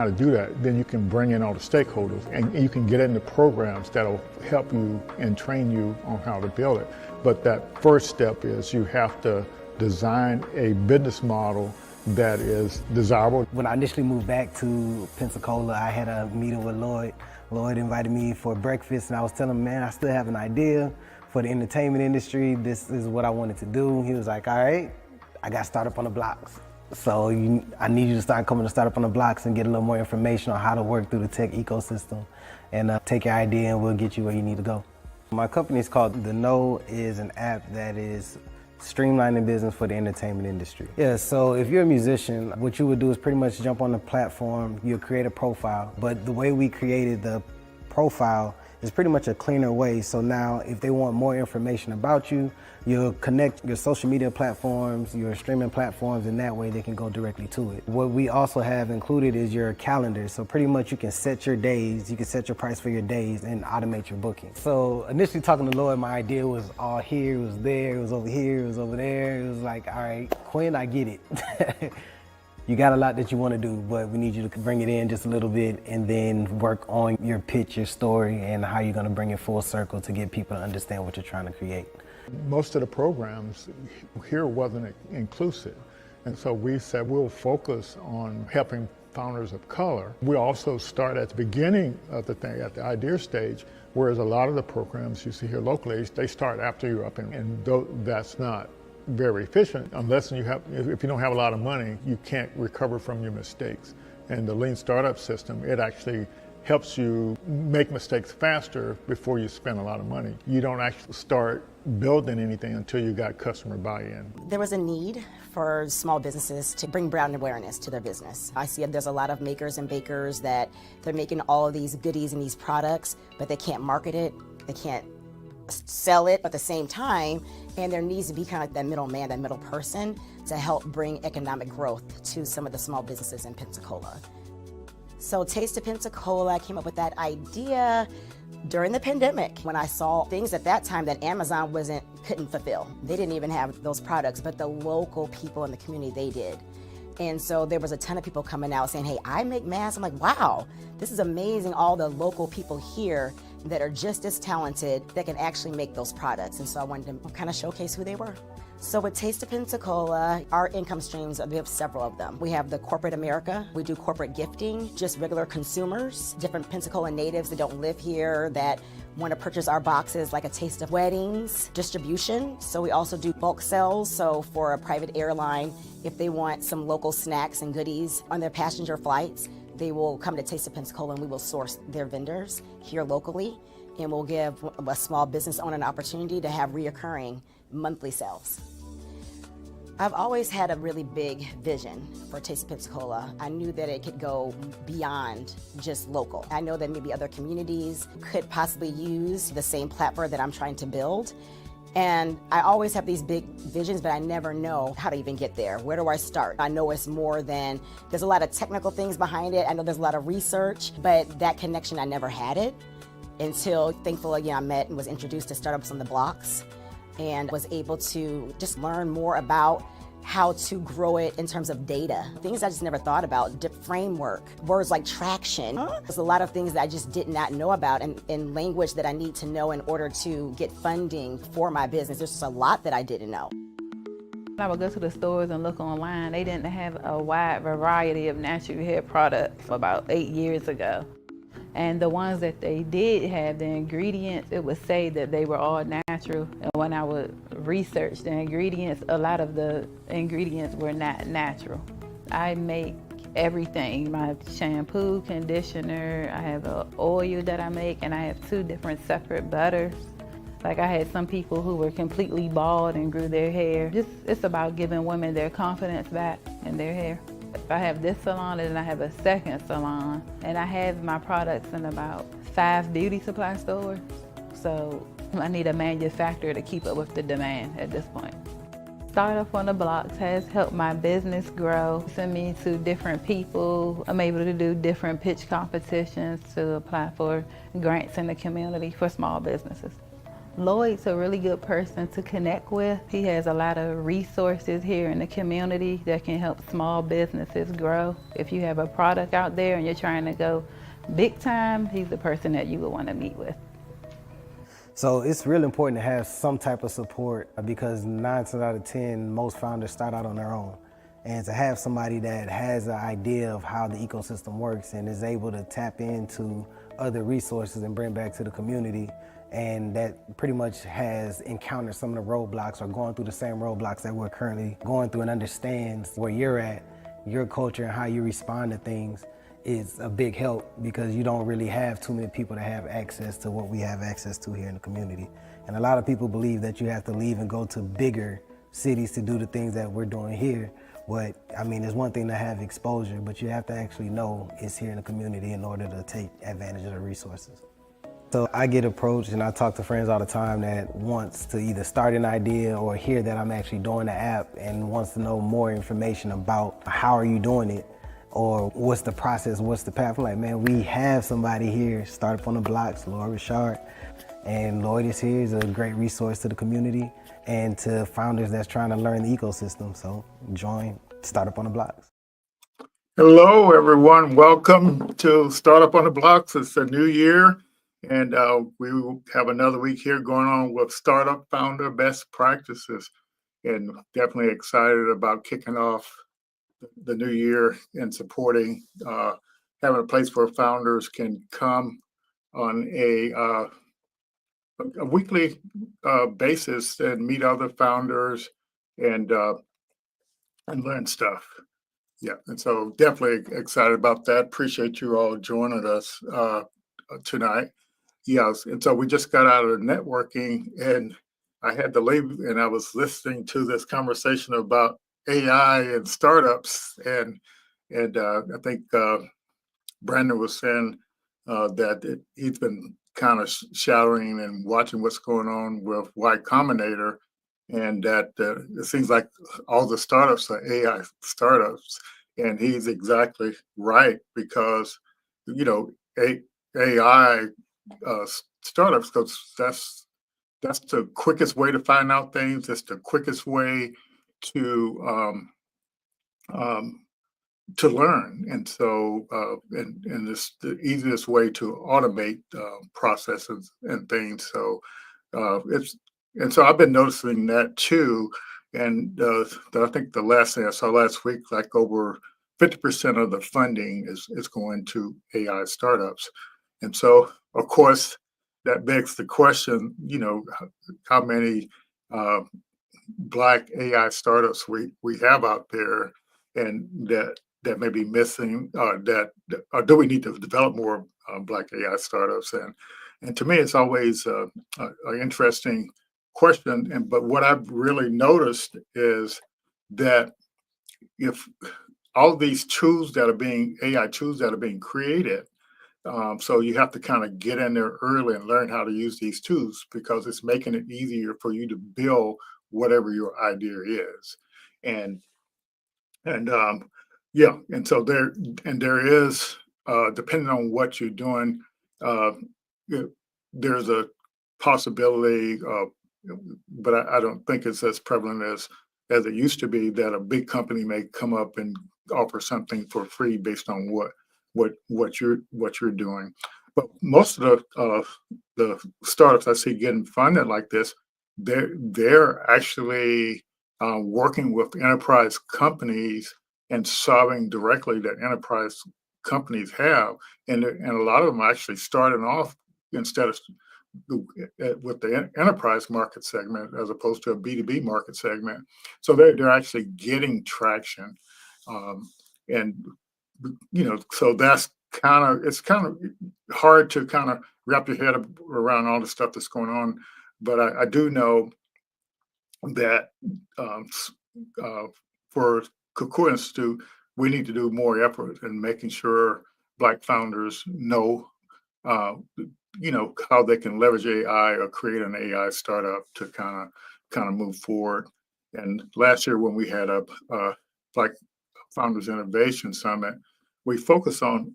How to do that, then you can bring in all the stakeholders and you can get into programs that'll help you and train you on how to build it. But that first step is you have to design a business model that is desirable. When I initially moved back to Pensacola, I had a meeting with Lloyd. Lloyd invited me for breakfast and I was telling him, man, I still have an idea for the entertainment industry. This is what I wanted to do. He was like, all right, I got started up on the blocks. So I need you to start coming to start up on the blocks and get a little more information on how to work through the tech ecosystem and take your idea and we'll get you where you need to go. My company is called The Know, is an app that is streamlining business for the entertainment industry. Yeah, so if you're a musician, what you would do is pretty much jump on the platform, you'll create a profile, but the way we created the profile is pretty much a cleaner way. So now if they want more information about you, you'll connect your social media platforms, your streaming platforms, and that way they can go directly to it. What we also have included is your calendar. So pretty much you can set your days, you can set your price for your days and automate your booking. So initially talking to Lloyd, my idea was all here, it was there, it was over here, it was over there. It was like, all right, Quinn, I get it. You got a lot that you want to do, but we need you to bring it in just a little bit and then work on your pitch, your story, and how you're going to bring it full circle to get people to understand what you're trying to create. Most of the programs here wasn't inclusive, and so we said we'll focus on helping founders of color. We also start at the beginning of the thing, at the idea stage, whereas a lot of the programs you see here locally, they start after you're up, and that's not very efficient unless if you don't have a lot of money, you can't recover from your mistakes. And the Lean Startup system, it actually helps you make mistakes faster before you spend a lot of money. You don't actually start building anything until you got customer buy-in. There was a need for small businesses to bring brand awareness to their business. I see there's a lot of makers and bakers that they're making all of these goodies and these products, but they can't market it, they can't sell it at the same time, and there needs to be kind of that middleman, that middle person to help bring economic growth to some of the small businesses in Pensacola. So Taste of Pensacola, I came up with that idea during the pandemic when I saw things at that time that Amazon couldn't fulfill. They didn't even have those products, but the local people in the community, they did. And so there was a ton of people coming out saying, hey, I make masks. I'm like, wow, this is amazing. All the local people here that are just as talented that can actually make those products. And so I wanted to kind of showcase who they were. So with Taste of Pensacola, our income streams, we have several of them. We have the corporate America, we do corporate gifting, just regular consumers, different Pensacola natives that don't live here that want to purchase our boxes, like a taste of weddings, distribution. So we also do bulk sales. So for a private airline, if they want some local snacks and goodies on their passenger flights, they will come to Taste of Pensacola and we will source their vendors here locally. And we'll give a small business owner an opportunity to have reoccurring monthly sales. I've always had a really big vision for Taste of Pensacola. I knew that it could go beyond just local. I know that maybe other communities could possibly use the same platform that I'm trying to build. And I always have these big visions, but I never know how to even get there. Where do I start? I know it's more than, there's a lot of technical things behind it. I know there's a lot of research, but that connection, I never had it until, thankfully, I met and was introduced to Startups on the Blocks and was able to just learn more about how to grow it in terms of data. Things I just never thought about, framework, words like traction. There's a lot of things that I just did not know about in language that I need to know in order to get funding for my business. There's just a lot that I didn't know. I would go to the stores and look online. They didn't have a wide variety of natural hair products about 8 years ago. And the ones that they did have, the ingredients, it would say that they were all natural. And when I would research the ingredients, a lot of the ingredients were not natural. I make everything, my shampoo, conditioner, I have an oil that I make, and I have 2 different separate butters. Like I had some people who were completely bald and grew their hair. It's about giving women their confidence back in their hair. I have this salon and I have a second salon, and I have my products in about 5 beauty supply stores. So I need a manufacturer to keep up with the demand at this point. Startup on the Blocks has helped my business grow, send me to different people. I'm able to do different pitch competitions to apply for grants in the community for small businesses. Lloyd's a really good person to connect with. He has a lot of resources here in the community that can help small businesses grow. If you have a product out there and you're trying to go big time, he's the person that you would want to meet with. So it's really important to have some type of support because 9 times out of 10, most founders start out on their own. And to have somebody that has an idea of how the ecosystem works and is able to tap into other resources and bring back to the community, and that pretty much has encountered some of the roadblocks or going through the same roadblocks that we're currently going through and understands where you're at, your culture and how you respond to things, is a big help because you don't really have too many people that have access to what we have access to here in the community. And a lot of people believe that you have to leave and go to bigger cities to do the things that we're doing here. But I mean, it's one thing to have exposure, but you have to actually know it's here in the community in order to take advantage of the resources. So I get approached and I talk to friends all the time that wants to either start an idea or hear that I'm actually doing the app and wants to know more information about how are you doing it or what's the process, what's the path. I'm like, man, we have somebody here, Startup on the Blocks, Lloyd Richard, and Lloyd is here. He's a great resource to the community and to founders that's trying to learn the ecosystem. So join Startup on the Blocks. Hello, everyone. Welcome to Startup on the Blocks. It's a new year, and we will have another week here going on with Startup Founder Best Practices. And definitely excited about kicking off the new year and supporting, having a place where founders can come on a weekly basis and meet other founders and learn stuff. Yeah, and so definitely excited about that. Appreciate you all joining us tonight. Yes, and so we just got out of networking, and I had to leave, and I was listening to this conversation about AI and startups, and I think Brandon was saying that he's been kind of shadowing and watching what's going on with Y Combinator, and that it seems like all the startups are AI startups, and he's exactly right because AI startups, because that's the quickest way to find out things. It's the quickest way to to learn, and so and it's the easiest way to automate processes and things. So it's and so I've been noticing that too. And I think the last thing I saw last week, like over 50% of the funding is going to AI startups. And so, of course, that begs the question, how many Black AI startups we have out there, and that may be missing. Or do we need to develop more Black AI startups? And to me, it's always an interesting question. But what I've really noticed is that if all these tools that are being AI tools that are being created, so you have to kind of get in there early and learn how to use these tools because it's making it easier for you to build whatever your idea is. And yeah, and so there is depending on what you're doing, uh, there's a possibility, but I don't think it's as prevalent as it used to be, that a big company may come up and offer something for free based on what you're doing. But most of the startups I see getting funded like this, they're actually working with enterprise companies and solving directly that enterprise companies have, and a lot of them are actually starting off instead of with the enterprise market segment as opposed to a B2B market segment. So they're actually getting traction. And so it's kind of hard to kind of wrap your head around all the stuff that's going on. But I do know that for Cocoa Institute, we need to do more effort in making sure Black founders know how they can leverage AI or create an AI startup to kind of move forward. And last year when we had a Black Founders Innovation Summit, we focused on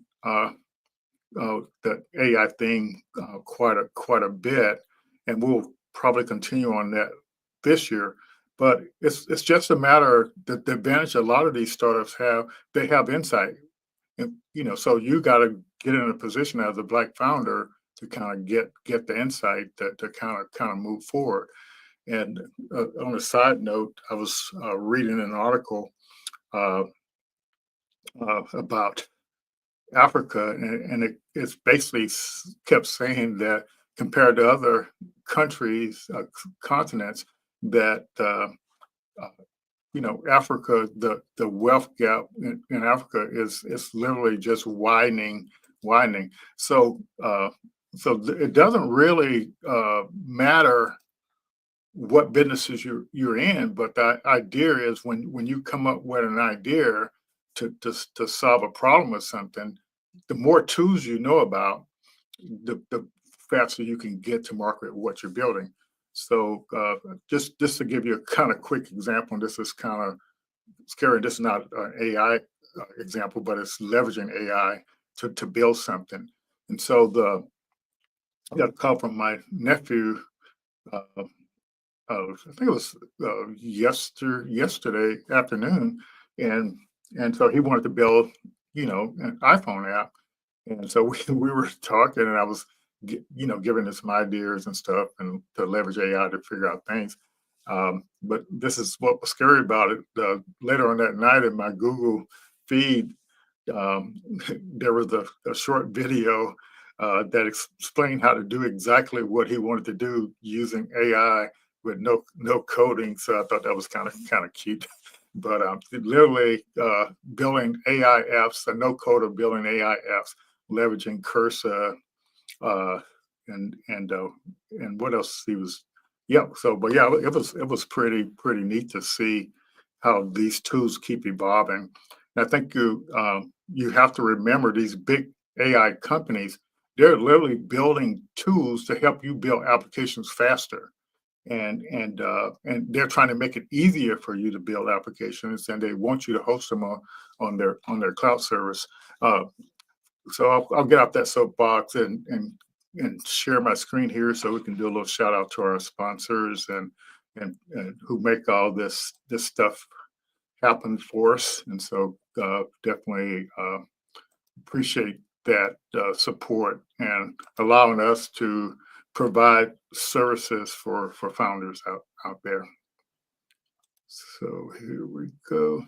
the AI thing quite a bit, and we'll probably continue on that this year. But it's just a matter that the advantage a lot of these startups have, they have insight. And, so you got to get in a position as a Black founder to kind of get the insight that to kind of move forward. And on a side note, I was reading an article uh, about Africa, and it's basically kept saying that compared to other countries, continents, that Africa, the wealth gap in Africa is literally just widening. So it doesn't really matter what businesses you're in, but the idea is when you come up with an idea to solve a problem with something, the more tools you know about, the faster you can get to market what you're building. So just to give you a kind of quick example, and this is kind of scary. This is not an AI example, but it's leveraging AI to build something. And so I got a call from my nephew. Uh, I think it was yesterday afternoon, and so he wanted to build, an iPhone app, and so we were talking, and I was, giving him some ideas and stuff, and to leverage AI to figure out things. But this is what was scary about it. Later on that night in my Google feed, um, there was a short video that explained how to do exactly what he wanted to do using AI with no coding. So I thought that was kind of cute. But literally building AI apps, a no coder building AI apps, leveraging Cursor, uh, and what else he was. Yeah. So, but yeah, it was pretty neat to see how these tools keep evolving. And I think you have to remember these big AI companies. They're literally building tools to help you build applications faster, and they're trying to make it easier for you to build applications, and they want you to host them on their cloud service. Uh, so I'll get off that soapbox and share my screen here so we can do a little shout out to our sponsors and who make all this stuff happen for us. And so definitely appreciate that support and allowing us to provide services for founders out there. So here we go.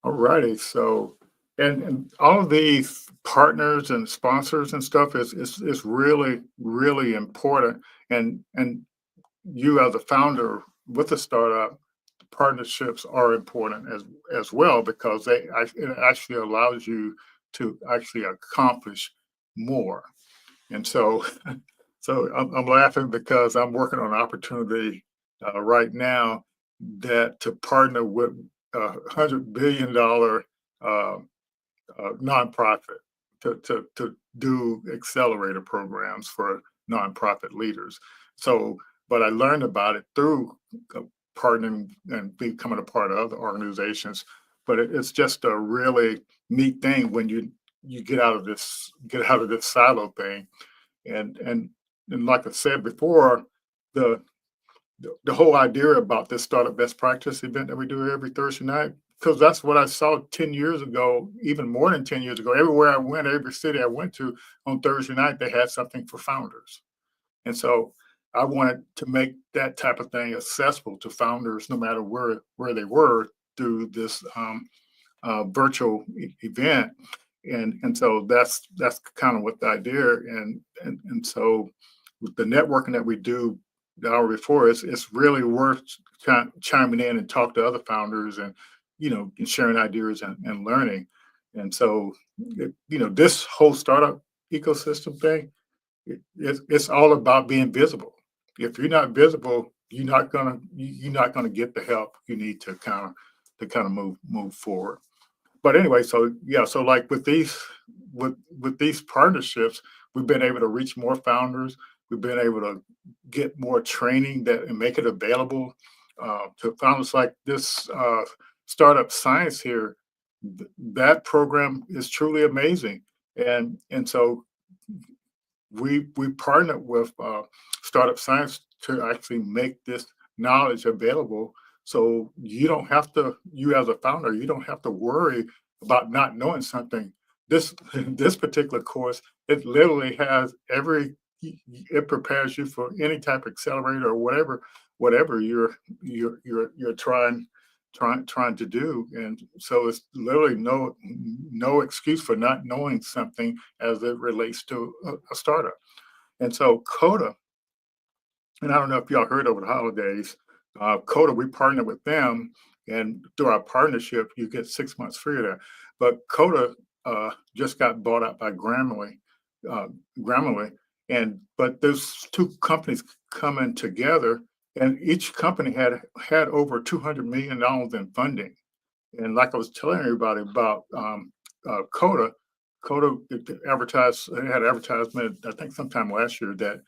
All righty. So and all of these partners and sponsors and stuff is really important. And you as a founder with a startup, partnerships are important as well because it actually allows you to actually accomplish more. And so so I'm laughing because I'm working on an opportunity right now that to partner with $100 billion uh, nonprofit to do accelerator programs for nonprofit leaders. So, but I learned about it through partnering and becoming a part of other organizations. But it's just a really neat thing when you get out of this silo thing, and like I said before, the the whole idea about this startup best practice event that we do every Thursday night, because that's what I saw 10 years ago, even more than 10 years ago. Everywhere I went, every city I went to on Thursday night, they had something for founders. And so I wanted to make that type of thing accessible to founders, no matter where they were, through this virtual event. And so that's kind of what the idea. And so with the networking that we do the hour before, it's really worth chiming in and talk to other founders and and sharing ideas and learning. And so this whole startup ecosystem thing, it's all about being visible. If you're not visible, you're not gonna get the help you need to kind of move forward. But anyway, so yeah, so like with these partnerships, we've been able to reach more founders. We've been able to get more training that and make it available to founders like this startup science here. That program is truly amazing, and so we partnered with Startup Science to actually make this knowledge available. So you don't have to, you as a founder, you don't have to worry about not knowing something. This this particular course, it literally has it prepares you for any type of accelerator or whatever you're trying to do. And so it's literally no excuse for not knowing something as it relates to a startup. And so Coda, and I don't know if y'all heard over the holidays, Coda, we partner with them, and through our partnership, you get 6 months free of that. But Coda just got bought out by uh, Grammarly, and but those two companies coming together, and each company had over $200 million in funding. And like I was telling everybody about Coda, Coda had advertisement, I think sometime last year, that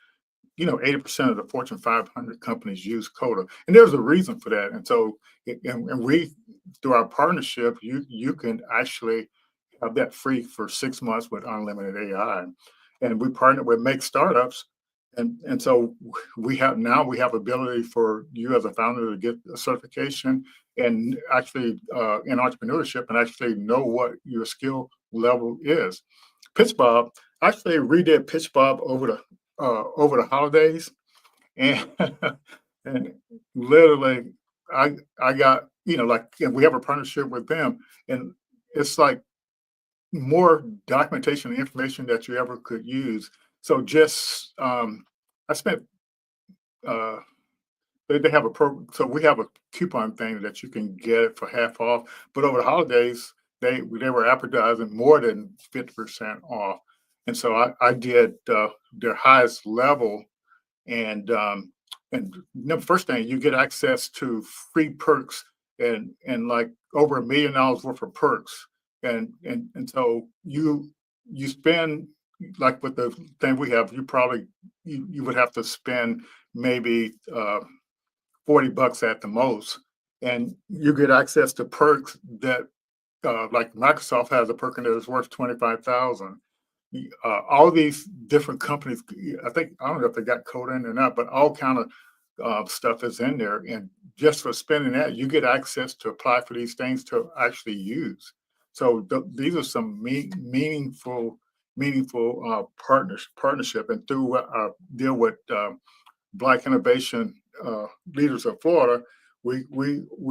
80% of the Fortune 500 companies use Coda, and there's a reason for that. And so, and we, through our partnership, you can actually have that free for 6 months with unlimited AI. And we partner with Make Startups, and so we have ability for you as a founder to get a certification and actually in entrepreneurship and actually know what your skill level is. Pitch Bob, I actually redid Pitch Bob over the holidays, and and literally I got like, and we have a partnership with them, and it's like more documentation and information that you ever could use. So just I spent uh, they have a so we have a coupon thing that you can get it for half off. But over the holidays, they were advertising more than 50% off, and so I did their highest level, and the first thing, you get access to free perks, and like over $1 million worth of perks, and so you spend, like with the thing we have, you would have to spend maybe $40 at the most, and you get access to perks that like Microsoft has a perk in there that's worth 25,000. All these different companies, I don't know if they got code in or not, but all kind of stuff is in there. And just for spending that, you get access to apply for these things to actually use. So these are some meaningful partnership. And through our deal with Black Innovation Leaders of Florida, we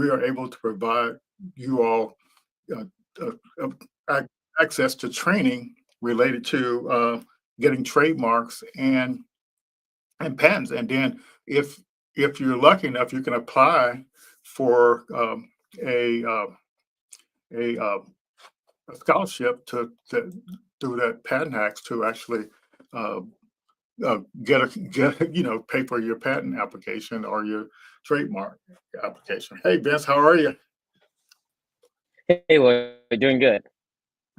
are able to provide you all uh, access to training related to getting trademarks and patents. And then if you're lucky enough, you can apply for a, uh, a scholarship to through that patent hacks to actually uh, pay for your patent application or your trademark application. Hey Vince, how are you? Hey, well, doing good.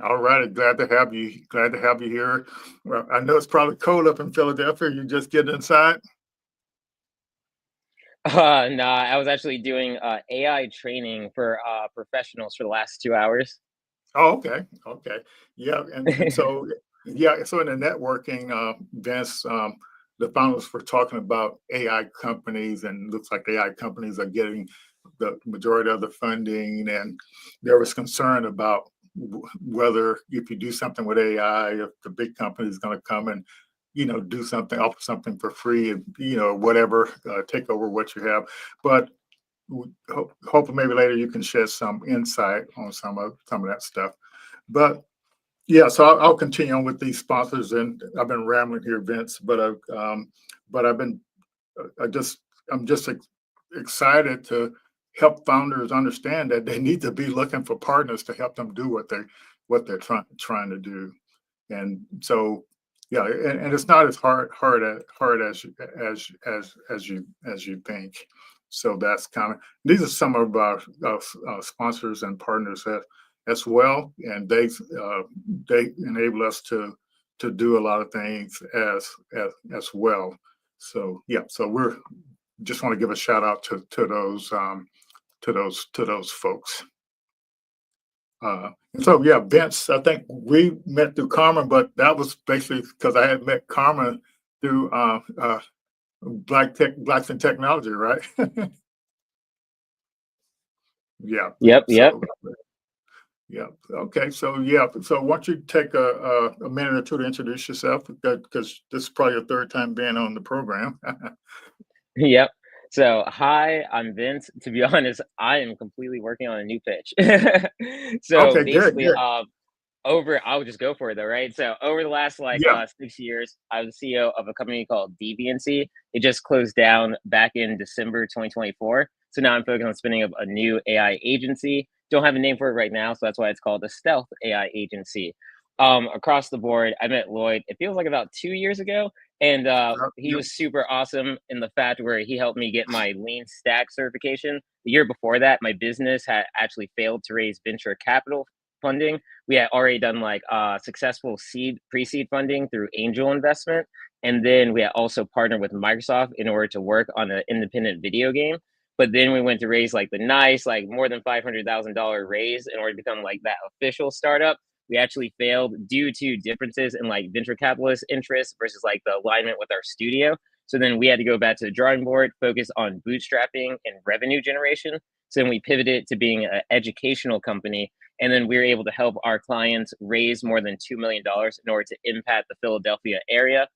All right, glad to have you. Glad to have you here. Well, I know it's probably cold up in Philadelphia. You just getting inside? Nah, I was actually doing AI training for professionals for the last 2 hours. Oh, okay, okay, yeah, and so yeah, so in the networking, Vince, the founders were talking about AI companies, and looks like AI companies are getting the majority of the funding, and there was concern about whether if you do something with AI, if the big company is going to come and do something, offer something for free, and whatever, take over what you have, but hopefully maybe later you can shed some insight on some of that stuff. But yeah, so I'll continue on with these sponsors, and I've been rambling here, Vince, but I've been I just I'm just excited to help founders understand that they need to be looking for partners to help them do what they're trying to do. And so yeah, and it's not as hard as you think. So that's kind of, these are some of our sponsors and partners as well, and they enable us to do a lot of things as well. So yeah, so we're just want to give a shout out to those folks. And so yeah, Vince, I think we met through Carmen, but that was basically because I had met Carmen through Blacks in technology, right? Yeah, Yep, yep. so yeah. Okay. So yeah. So why don't you take a minute or two to introduce yourself? Because this is probably your third time being on the program. Yep. So, hi, I'm Vince. To be honest, I am completely working on a new pitch. So Okay. Good. basically, Good. I'll just go for it though, right? So over the last Yeah. 6 years, I was the CEO of a company called DBNC. It just closed down back in December 2024. So now I'm focused on spinning up a new AI agency. Don't have a name for it right now, so that's why it's called the Stealth AI Agency. Across the board, I met Lloyd. It feels like about 2 years ago, and he Yep. was super awesome in the fact where he helped me get my LEANSTACK certification. The year before that, my business had actually failed to raise venture capital funding. We had already done like successful pre-seed funding through angel investment, and then we had also partnered with Microsoft in order to work on an independent video game. But then we went to raise like the nice, like more than $500,000 raise in order to become like that official startup. We actually failed due to differences in like venture capitalist interests versus like the alignment with our studio. So then we had to go back to the drawing board, focus on bootstrapping and revenue generation. So then we pivoted to being an educational company, and then we were able to help our clients raise more than $2 million in order to impact the Philadelphia area.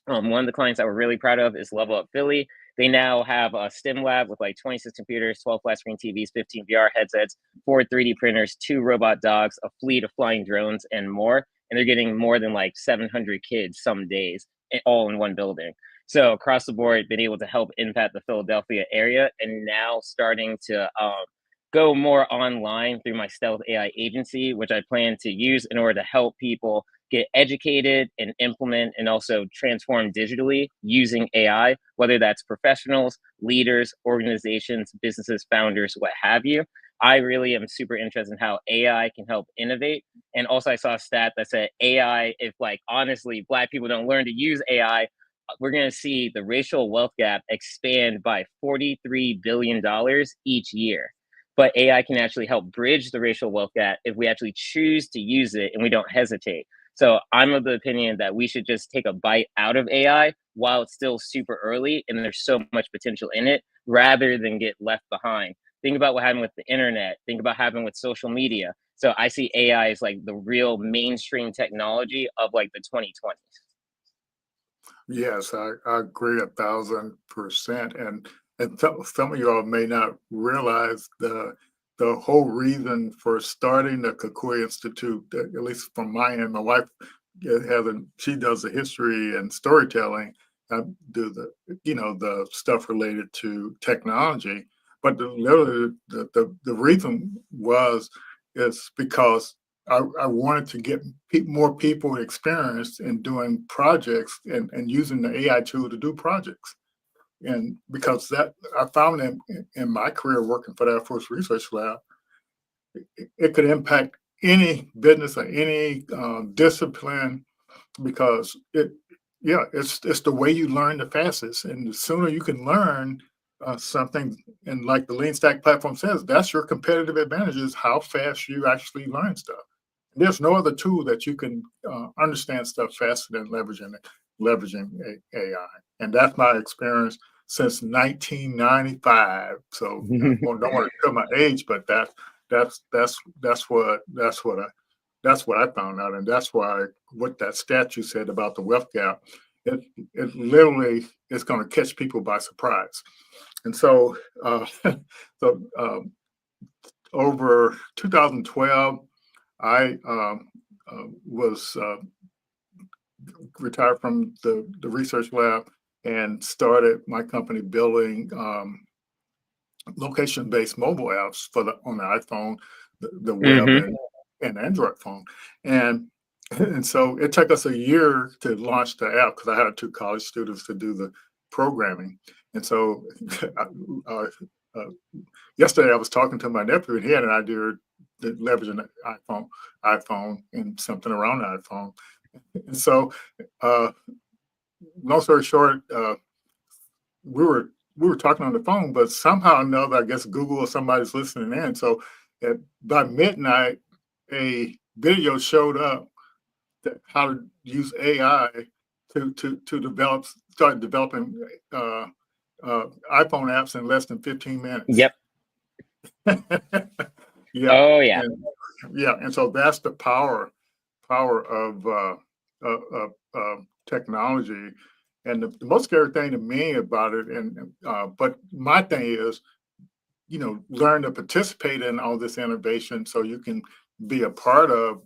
One of the clients that we're really proud of is Level Up Philly. They now have a STEM lab with like 26 computers, 12 flat screen TVs, 15 VR headsets, 4 3D printers, 2 robot dogs, a fleet of flying drones, and more. And they're getting more than like 700 kids some days, all in one building. So across the board, been able to help impact the Philadelphia area, and now starting to go more online through my Stealth AI agency, which I plan to use in order to help people get educated and implement and also transform digitally using AI, whether that's professionals, leaders, organizations, businesses, founders, what have you. I really am super interested in how AI can help innovate. And also, I saw a stat that said AI, if like honestly, Black people don't learn to use AI, we're going to see the racial wealth gap expand by $43 billion each year. But AI can actually help bridge the racial wealth gap if we actually choose to use it and we don't hesitate. So I'm of the opinion that we should just take a bite out of AI while it's still super early and there's so much potential in it, rather than get left behind. Think about what happened with the internet. Think about what happened with social media. So I see AI as like the real mainstream technology of like the 2020s. Yes, I agree 1,000%. And some of y'all may not realize the whole reason for starting the Kukui Institute, at least from my end. My wife she does the history and storytelling. I do the stuff related to technology. But literally the reason is because I wanted to get more people experienced in doing projects and using the AI tool to do projects. And because that I found in my career working for the Air Force Research Lab, it could impact any business or any discipline, because it's the way you learn the fastest, and the sooner you can learn something, and like the Lean Stack platform says, that's your competitive advantage, is how fast you actually learn stuff. There's no other tool that you can understand stuff faster than leveraging AI, and that's my experience since 1995. So I don't want to show my age, but that's what I found out, and that's why what that statue said about the wealth gap, it literally is going to catch people by surprise. And so, so over 2012, I was retired from the research lab and started my company building location-based mobile apps on the iPhone, the web, Hmm. and Android phone. And so it took us a year to launch the app because I had 2 college students to do the programming. And so uh, uh, yesterday I was talking to my nephew, and he had an idea to leverage an iPhone and something around the iPhone. And so, uh, long story short, we were talking on the phone, but somehow or another, I guess Google or somebody's listening in. So by midnight, a video showed up that how to use AI to start developing iPhone apps in less than 15 minutes. Yep. Yeah. Oh yeah. And so that's the power of technology. And the most scary thing to me about it, but my thing is, learn to participate in all this innovation so you can be a part of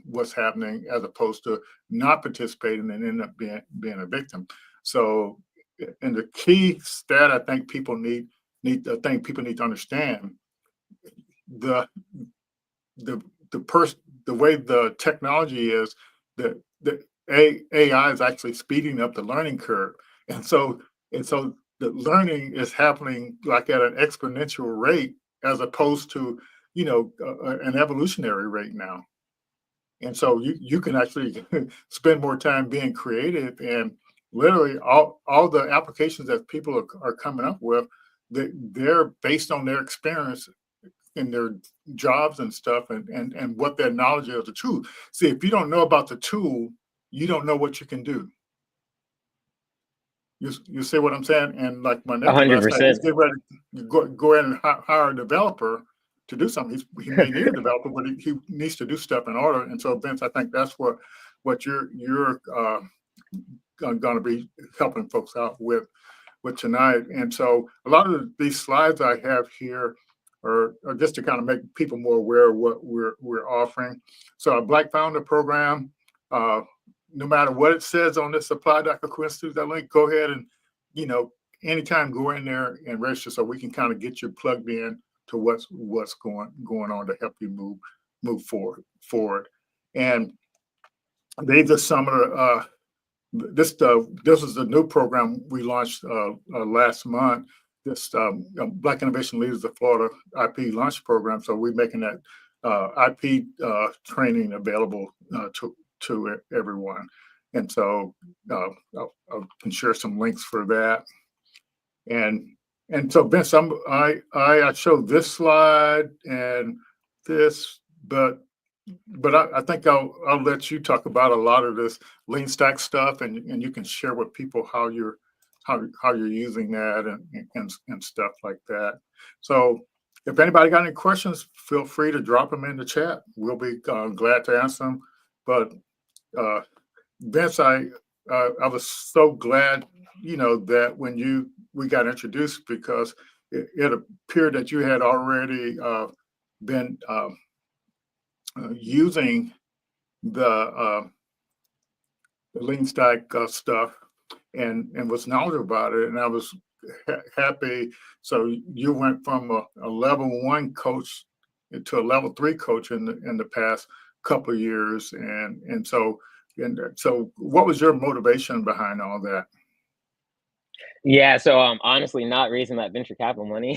what's happening, as opposed to not participating and end up being a victim. So, and the key stat I think people need to understand, the the the way the technology is, the AI is actually speeding up the learning curve, and so the learning is happening like at an exponential rate, as opposed to an evolutionary rate now. And so you can actually spend more time being creative, and literally all the applications that people are coming up with, they're based on their experience in their jobs and stuff, and what their knowledge of the tool. See, if you don't know about the tool, you don't know what you can do. You see what I'm saying? And like my nephew last night, he's 100%. getting ready to go in and hire a developer to do something. He may need a developer, but he needs to do stuff in order. And so, Vince, I think that's what you're going to be helping folks out with tonight. And so, a lot of these slides I have here are just to kind of make people more aware of what we're offering. So, our Black Founder Program. No matter what it says on this apply.coquinstitute, that link, go ahead and, anytime go in there and register, so we can kind of get you plugged in to what's going on to help you move forward. And these are some of the this is the new program we launched last month. This Black Innovation Leaders of Florida IP Launch Program. So we're making that IP training available to everyone. And so I can share some links for that. And so, Vince, I showed this slide and this, but I think I'll let you talk about a lot of this LeanStack stuff, and you can share with people how you're using that and stuff like that. So, if anybody got any questions, feel free to drop them in the chat. We'll be glad to answer them. But Vince, I was so glad, that when we got introduced, because it appeared that you had already been using the LeanStack stuff and was knowledgeable about it, and I was happy. So you went from a level 1 coach to a level 3 coach in the past couple of years, and so what was your motivation behind all that? Yeah, so honestly, not raising that venture capital money.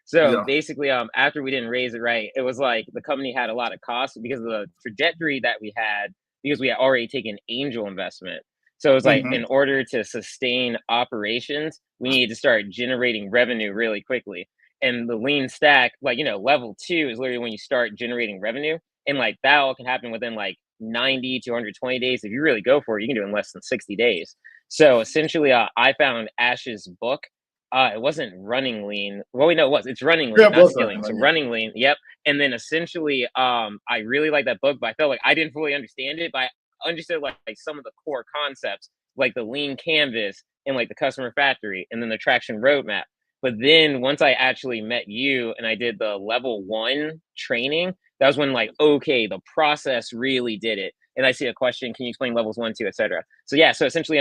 So Yeah. basically, after we didn't raise it right, it was like the company had a lot of costs because of the trajectory that we had, because we had already taken angel investment. So it was like, Mm-hmm. in order to sustain operations, we needed to start generating revenue really quickly. And the lean stack, like, level 2 is literally when you start generating revenue, and like that all can happen within like 90 to 120 days. If you really go for it, you can do it in less than 60 days. So essentially, I found Ash's book. It wasn't Running Lean. Well, we know it was. It's Running Yeah, Lean, not both Scaling. of So them. Running Lean, yep. And then essentially, I really liked that book, but I felt like I didn't fully understand it. But I understood like some of the core concepts, like the lean canvas and like the customer factory, and then the traction roadmap. But then once I actually met you and I did the level 1 training, that was when like, okay, the process really did it. And I see a question, can you explain levels 1, 2, etc. So yeah, so essentially,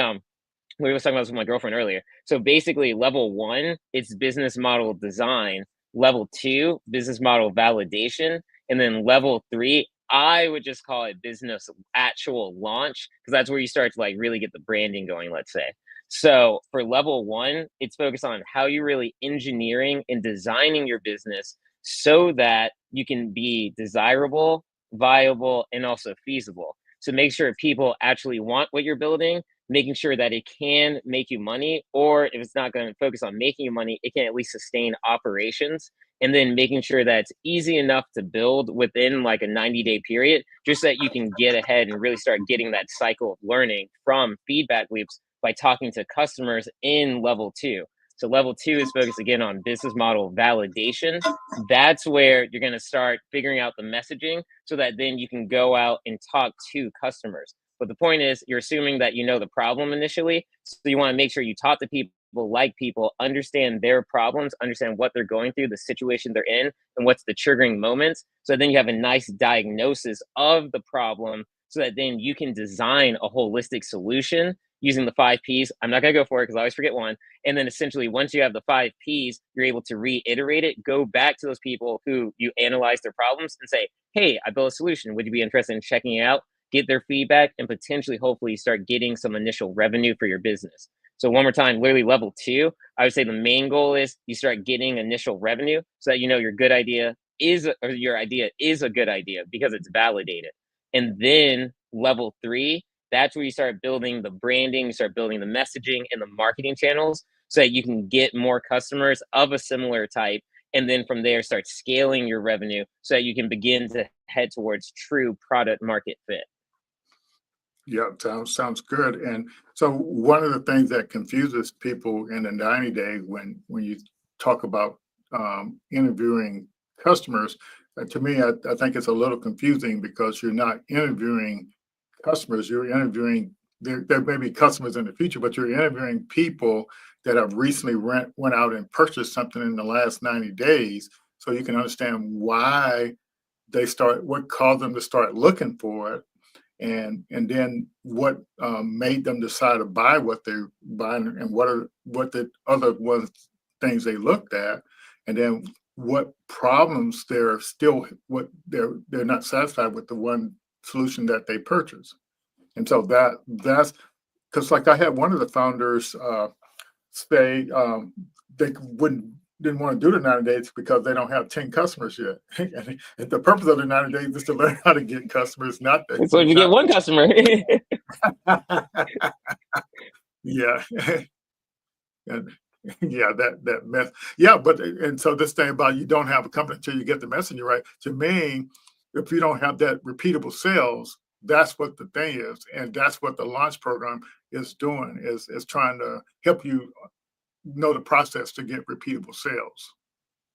we were talking about this with my girlfriend earlier. So basically, level 1, it's business model design. Level 2, business model validation. And then level 3, I would just call it business actual launch, because that's where you start to like really get the branding going, let's say. So for level 1, it's focused on how you're really engineering and designing your business so that you can be desirable, viable, and also feasible. So make sure people actually want what you're building, making sure that it can make you money, or if it's not going to focus on making you money, it can at least sustain operations. and then making sure that it's easy enough to build within like a 90-day period, just so that you can get ahead and really start getting that cycle of learning from feedback loops by talking to customers in level 2. So level 2 is focused again on business model validation. That's where you're going to start figuring out the messaging so that then you can go out and talk to customers. But the point is, you're assuming that you know the problem initially. So you want to make sure you talk to people, understand their problems, understand what they're going through, the situation they're in, and what's the triggering moments. So then you have a nice diagnosis of the problem so that then you can design a holistic solution using the 5 Ps. I'm not going to go for it because I always forget one. And then essentially, once you have the 5 Ps, you're able to reiterate it, go back to those people who you analyze their problems and say, hey, I built a solution. Would you be interested in checking it out? Get their feedback and potentially, hopefully, start getting some initial revenue for your business. So one more time, literally level 2, I would say the main goal is you start getting initial revenue so that you know your good idea is, or your idea is a good idea because it's validated. And then level 3, that's where you start building the branding, you start building the messaging and the marketing channels so that you can get more customers of a similar type. And then from there, start scaling your revenue so that you can begin to head towards true product market fit. Yeah, sounds good. And so one of the things that confuses people in the 90 day when you talk about interviewing customers, to me, I think it's a little confusing because you're not interviewing customers, you're interviewing, there may be customers in the future, but you're interviewing people that have recently went out and purchased something in the last 90 days. So you can understand why what caused them to start looking for it, and then what made them decide to buy what they're buying, and what the other things they looked at, and then what problems they're not satisfied with the one solution that they purchased. And so that's because, like, I had one of the founders say they didn't want to do the 90 days because they don't have 10 customers yet. And the purpose of the 90 days is to learn how to get customers, not that. So if you get one customer. Yeah. And yeah, that mess. Yeah, but and so this thing about you don't have a company until you get the messenger right. To me, if you don't have that repeatable sales, that's what the thing is, and that's what the launch program is doing. Is trying to help you know the process to get repeatable sales.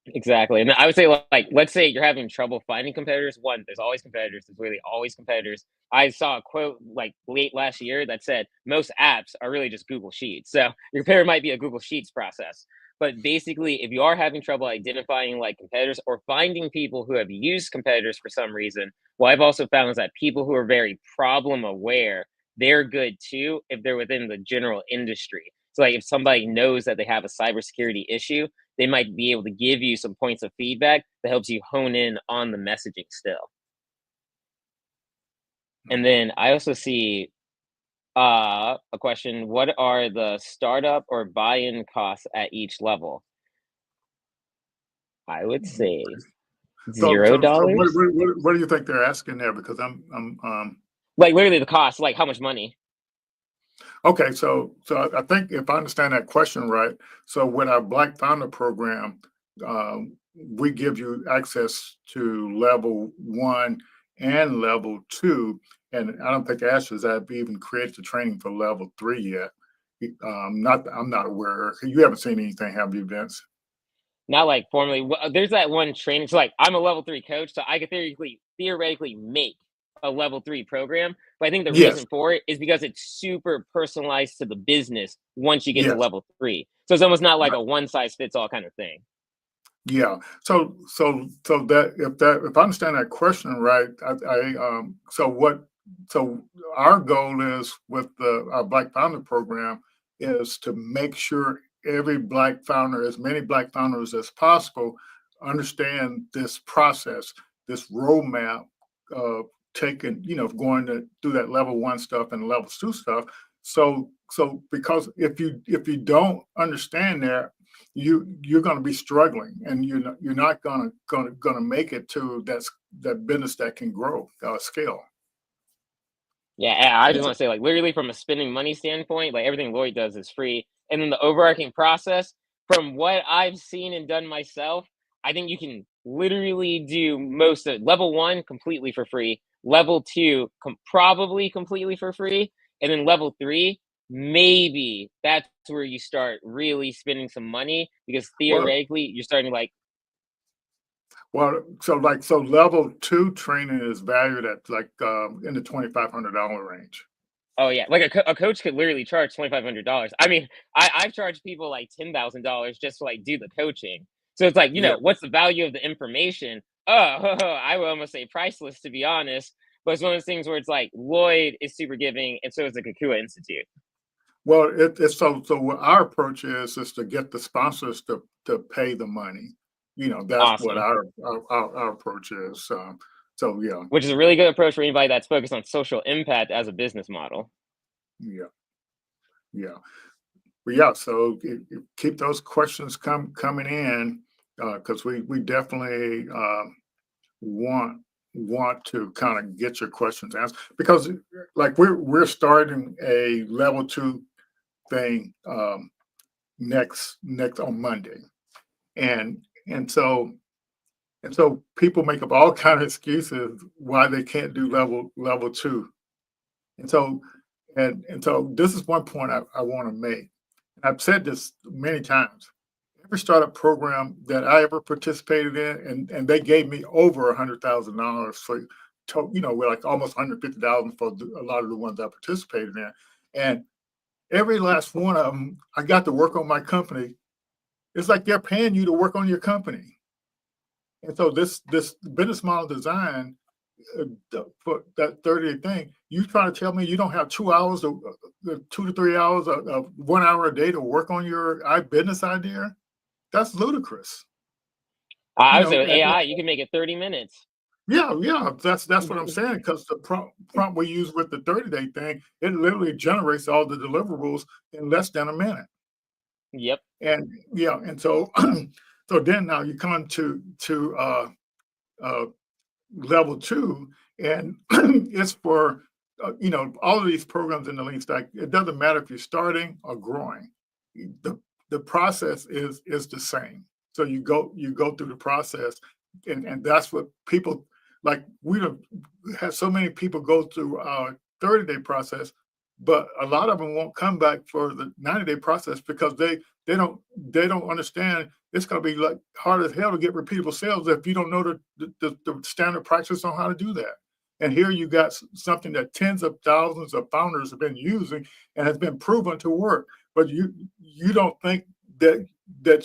Exactly. And I would say, like, let's say you're having trouble finding competitors. One, there's always competitors. There's really always competitors. I saw a quote like late last year that said most apps are really just Google Sheets. So your competitor might be a Google Sheets process. But basically, if you are having trouble identifying like competitors or finding people who have used competitors for some reason, what I've also found is that people who are very problem aware, they're good too if they're within the general industry. So like if somebody knows that they have a cybersecurity issue, they might be able to give you some points of feedback that helps you hone in on the messaging still. And then I also see a question: what are the startup or buy-in costs at each level? I would say So $0. what do you think they're asking there? Because I'm Like literally the cost, like how much money? okay. So I think if I understand that question right, so with our Black Founder program, we give you access to level 1 and level 2, and I don't think Ashley's I've even created the training for level 3 yet. I'm not aware. You haven't seen anything, have you, Vince? Not like formally. There's that one training. So like I'm a level 3 coach, so I could theoretically make a level 3 program. But I think the Yes. reason for it is because it's super personalized to the business once you get to Yes. level 3. So it's almost not like Right. a one size fits all kind of thing. Yeah. So if I understand that question right, so our goal is with our Black Founder program is to make sure every Black founder, as many Black founders as possible, understand this process, this roadmap of taking, going to do that level 1 stuff and level 2 stuff. So because if you don't understand that, you're going to be struggling, and you're not going to make it to that business that can grow, scale. Yeah, and I just want to say, like, literally from a spending money standpoint, like everything Lloyd does is free. And then the overarching process, from what I've seen and done myself, I think you can literally do most of level one completely for free, level two probably completely for free, and then level three, maybe that's where you start really spending some money because Well, theoretically you're starting like, so level two training is valued at like in the $2,500 range. oh yeah, like a coach could literally charge $2,500. I mean, I've charged people like $10,000 just to like do the coaching. So it's like, Yeah. what's the value of the information? Oh, I would almost say priceless to be honest. But it's one of those things where it's like Lloyd is super giving, and so is the Kakua Institute. Well, it's so what our approach is to get the sponsors to pay the money. That's what Awesome. our approach is. So yeah, Which is a really good approach for anybody that's focused on social impact as a business model. yeah, yeah. But yeah, so keep those questions coming in because we definitely want want to kind of get your questions answered because like we're starting a level two thing next on Monday, and and so and so people make up all kind of excuses why they can't do level two, and so and so this is one point I want to make. I've said this many times. Every startup program that I ever participated in, and they gave me over $100,000 for, we're like almost 150,000 for a lot of the ones I participated in, and every last one of them, I got to work on my company. It's like they're paying you to work on your company, and so this business model design for that 30-day thing, you trying to tell me you don't have 2 hours, 2 to 3 hours, of 1 hour a day to work on your business idea? That's ludicrous. I You would say know, with AI, you can make it 30 minutes. yeah, that's what I'm saying. Because the prompt we use with the 30-day thing, it literally generates all the deliverables in less than a minute. Yep. And yeah, and so so then now you come to uh, level two, and it's for all of these programs in the lean stack. It doesn't matter if you're starting or growing. The process is the same. So you go through the process, and that's what people like. We don't have so many people go through our 30-day process, but a lot of them won't come back for the 90-day process because they don't understand it's going to be like hard as hell to get repeatable sales if you don't know the standard practice on how to do that. And here you got something that tens of thousands of founders have been using and has been proven to work. But you don't think that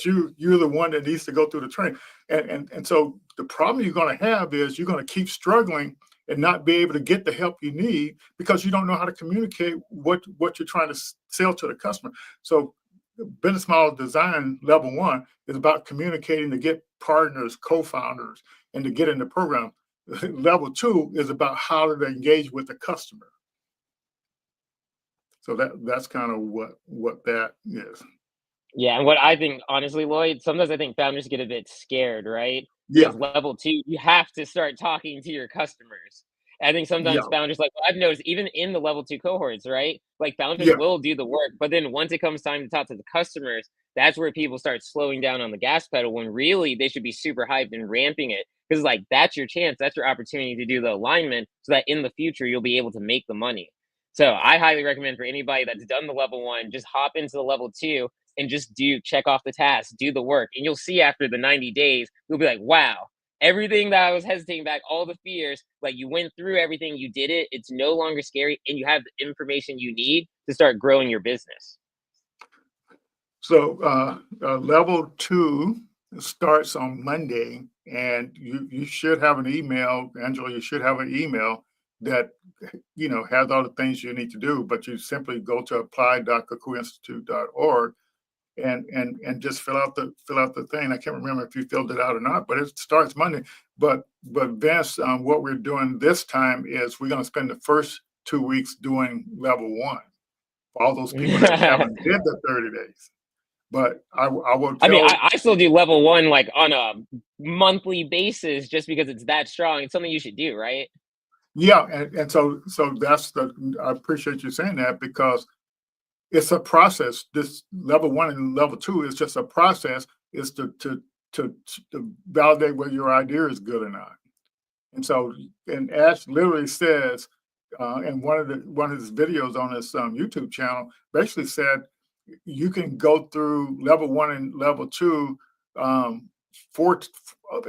you're the one that needs to go through the training. And so the problem you're going to have is you're going to keep struggling and not be able to get the help you need because you don't know how to communicate what you're trying to sell to the customer. So business model design level one is about communicating to get partners, co-founders, and to get in the program. Level two is about how to engage with the customer. So that's kind of what that is. Yeah, and what I think, honestly, Lloyd, sometimes I think founders get a bit scared, right? Yeah, Because level two, you have to start talking to your customers. I think yeah, sometimes founders, like I've noticed, even in the level two cohorts, right? Like founders yeah. will do the work, but then once it comes time to talk to the customers, that's where people start slowing down on the gas pedal when really they should be super hyped and ramping it. Because like that's your chance, that's your opportunity to do the alignment so that in the future you'll be able to make the money. So I highly recommend for anybody that's done the level one, just hop into the level two and just check off the tasks, do the work. And you'll see after the 90 days, you'll be like, wow, everything that I was hesitating back, all the fears, like you went through everything, you did it. It's no longer scary. And you have the information you need to start growing your business. So level two starts on Monday, and you should have an email, Angela. You should have an email that has all the things you need to do. But you simply go to apply.kakuinstitute.org and just fill out the thing. I can't remember if you filled it out or not, but it starts Monday. But Vince, what we're doing this time is we're going to spend the first 2 weeks doing level one for all those people that haven't did the 30 days. But I will I mean, tell. I still do level one like on a monthly basis just because it's that strong. It's something you should do, right? Yeah, and so that's I appreciate you saying that because it's a process. This level one and level two is just a process. Is to to validate whether your idea is good or not. And so, and Ash literally says, in one of his videos on his YouTube channel, basically said you can go through level one and level two um, four,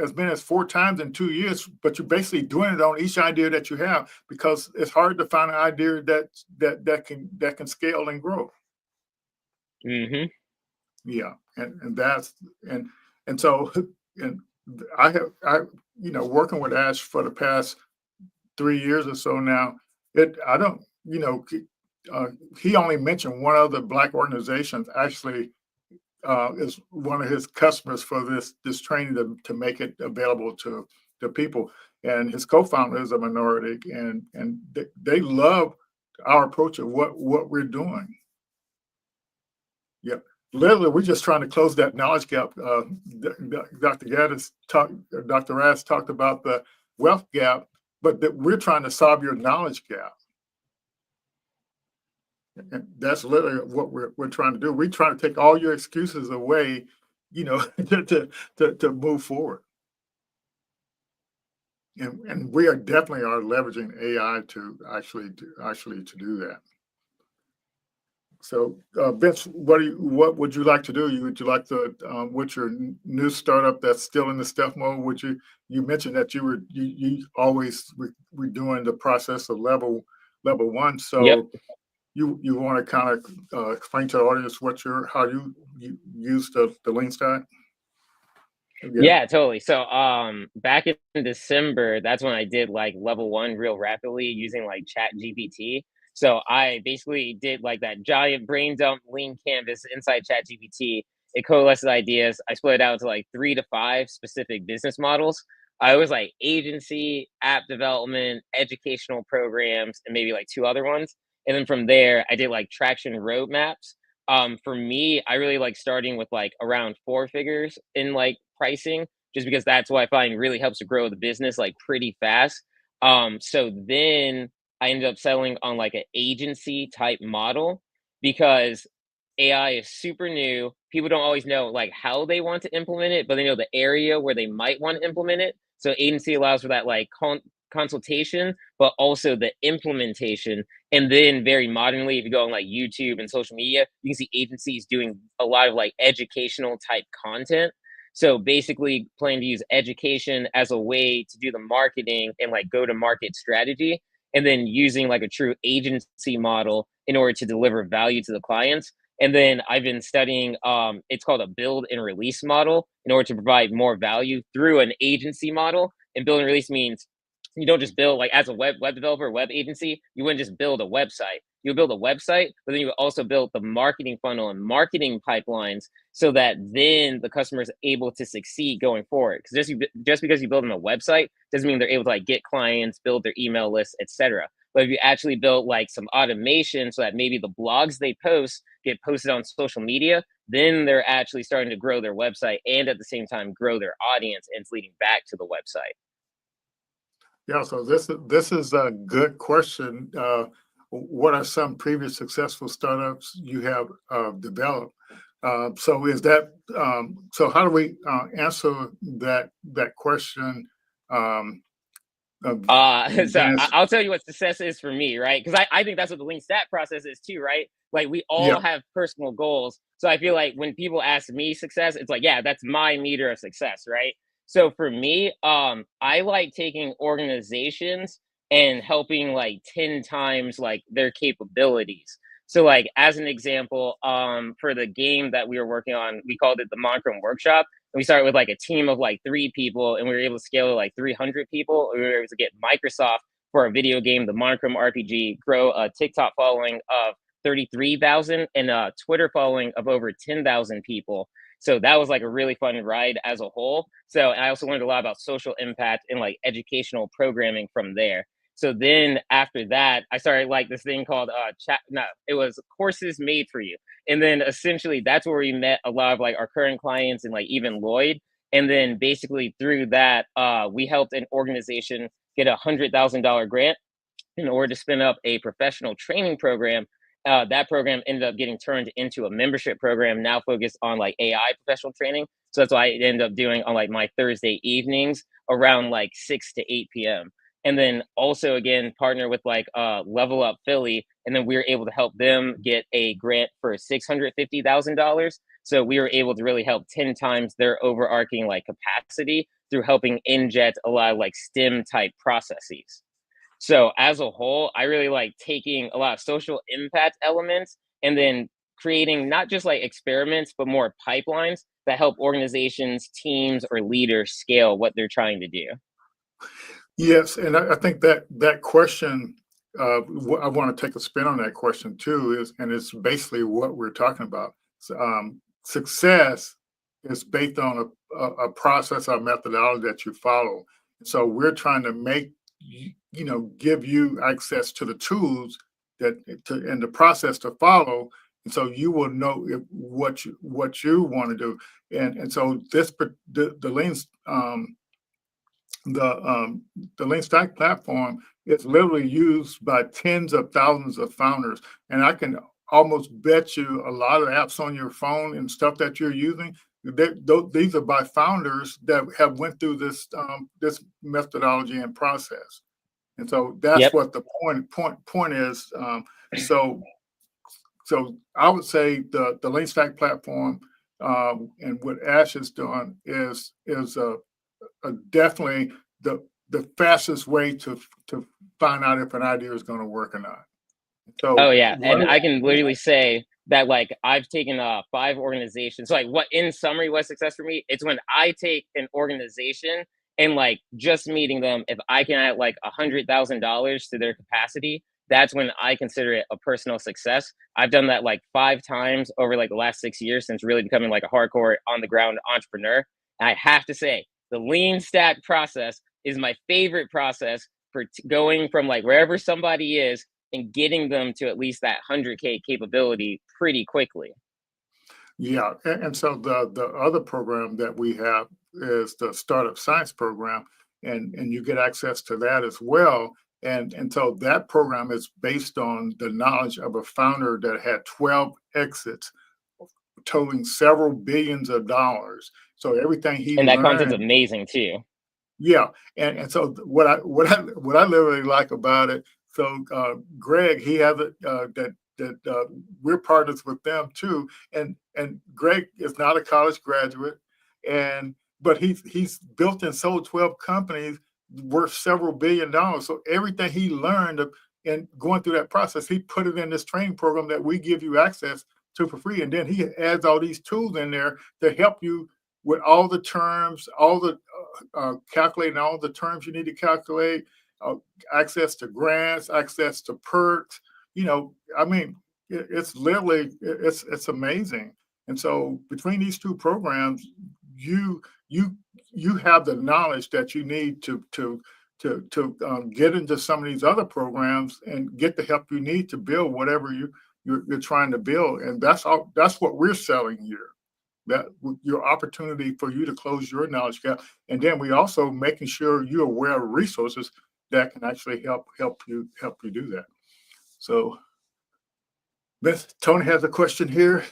as many as 4 times in 2 years, but you're basically doing it on each idea that you have because it's hard to find an idea that can scale and grow. Hmm. Yeah, and that's and so and I working with Ash for the past 3 years or so now. I don't uh, he only mentioned one other Black organization actually is one of his customers for this training to make it available to people. And his co-founder is a minority, and they love our approach of what we're doing. Yeah, literally, we're just trying to close that knowledge gap. Dr. Dr. Raz talked about the wealth gap, but that we're trying to solve your knowledge gap. And that's literally what we're trying to do. We're trying to take all your excuses away, to move forward. And we are definitely leveraging AI to actually to do that. So, Vince, what would you like to do? Would you like to, with your new startup that's still in the stealth mode? You mentioned that you always were doing the process of level one. Yep. So you want to kind of explain to the audience how you use the LeanStack? Yeah, totally. So back in December, that's when I did like level one real rapidly using like Chat GPT. So I basically did like that giant brain dump lean canvas inside Chat GPT. It coalesced ideas. I split it out to like 3 to 5 specific business models. I was like agency, app development, educational programs, and maybe like 2 other ones. And then from there, I did like traction roadmaps. For me, I really like starting with like around 4 figures in like pricing, just because that's what I find really helps to grow the business like pretty fast. So then I ended up settling on like an agency type model because AI is super new. People don't always know like how they want to implement it, but they know the area where they might want to implement it. So agency allows for that like consultation, but also the implementation. And then very modernly, if you go on like YouTube and social media, you can see agencies doing a lot of like educational type content. So basically plan to use education as a way to do the marketing and like go to market strategy, and then using like a true agency model in order to deliver value to the clients. And then I've been studying, it's called a build and release model in order to provide more value through an agency model. And build and release means you don't just build like as a web developer, web agency, you wouldn't just build a website. You build a website, but then you also build the marketing funnel and marketing pipelines so that then the customer is able to succeed going forward. Because just because you build them a website doesn't mean they're able to like get clients, build their email list, etc. But if you actually build like some automation so that maybe the blogs they post get posted on social media, then they're actually starting to grow their website and at the same time grow their audience, and it's leading back to the website. Yeah, so this is a good question. What are some previous successful startups you have developed? So is that so? How do we answer that question? Um, So Vance? I'll tell you what success is for me, right? Because I think that's what the lean stack process is too, right? Like we all Yeah, have personal goals. So I feel like when people ask me success, it's like, yeah, that's my meter of success, right? So for me, I like taking organizations and helping like 10 times like their capabilities. So like as an example, for the game that we were working on, we called it the Monochrome Workshop. We started with like a team of like 3 people, and we were able to scale to like 300 people. We were able to get Microsoft for a video game, the Monochrome RPG, grow a TikTok following of 33,000 and a Twitter following of over 10,000 people. So that was like a really fun ride as a whole. So I also learned a lot about social impact and like educational programming from there. So then after that, I started like this thing called it was Courses Made for You. And then essentially that's where we met a lot of like our current clients and like even Lloyd. And then basically through that, we helped an organization get $100,000 grant in order to spin up a professional training program. That program ended up getting turned into a membership program now focused on like AI professional training. So that's why I end up doing on like my Thursday evenings around like 6 to 8 p.m. And then also again partner with like Level Up Philly, and then we were able to help them get a grant for $650,000. So we were able to really help 10 times their overarching like capacity through helping inject a lot of like STEM type processes. So as a whole, I really like taking a lot of social impact elements and then creating not just like experiments, but more pipelines that help organizations, teams, or leaders scale what they're trying to do. Yes, and I think that that question, I want to take a spin on that question too, and it's basically what we're talking about. Success is based on a process or methodology that you follow. So we're trying to make give you access to the tools and the process to follow, and so you will know what you want to do. And so the lean the um, the LeanStack platform is literally used by tens of thousands of founders, and I can almost bet you a lot of apps on your phone and stuff that you're using. These are by founders that have went through this methodology and process, and so that's Yep. what the point is. So so I would say the LeanStack platform and what Ash is doing is definitely the fastest way to find out if an idea is going to work or not. So Oh yeah, one and of I can literally say that like I've taken 5 organizations. So like what in summary was success for me? It's when I take an organization and like just meeting them, if I can add like $100,000 to their capacity, that's when I consider it a personal success. I've done that like 5 times over like the last 6 years since really becoming like a hardcore on the ground entrepreneur. And I have to say, the lean stack process is my favorite process for going from like wherever somebody is and getting them to at least that 100K capability pretty quickly. Yeah, and so the other program that we have is the Startup Science program, and you get access to that as well. And so that program is based on the knowledge of a founder that had 12 exits, totaling several billions of dollars. So everything he And that content's learned. amazing too. Yeah, and so what I literally like about it. So Greg, he has it that we're partners with them too, and Greg is not a college graduate, and but he's built and sold 12 companies worth several billion dollars. So everything he learned in going through that process, he put it in this training program that we give you access to for free, and then he adds all these tools in there to help you with all the terms, all the calculating all the terms you need to calculate, uh, access to grants, access to perks. I mean, it's literally it's amazing. And so between these two programs, you you you have the knowledge that you need to get into some of these other programs and get the help you need to build whatever you're trying to build. And that's what we're selling here, that your opportunity for you to close your knowledge gap. And then we also making sure you're aware of resources that can actually help you do that. So Tony has a question here.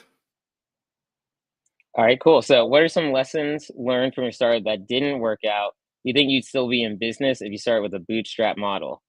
All right, cool. So what are some lessons learned from your startup that didn't work out? You think you'd still be in business if you started with a bootstrap model?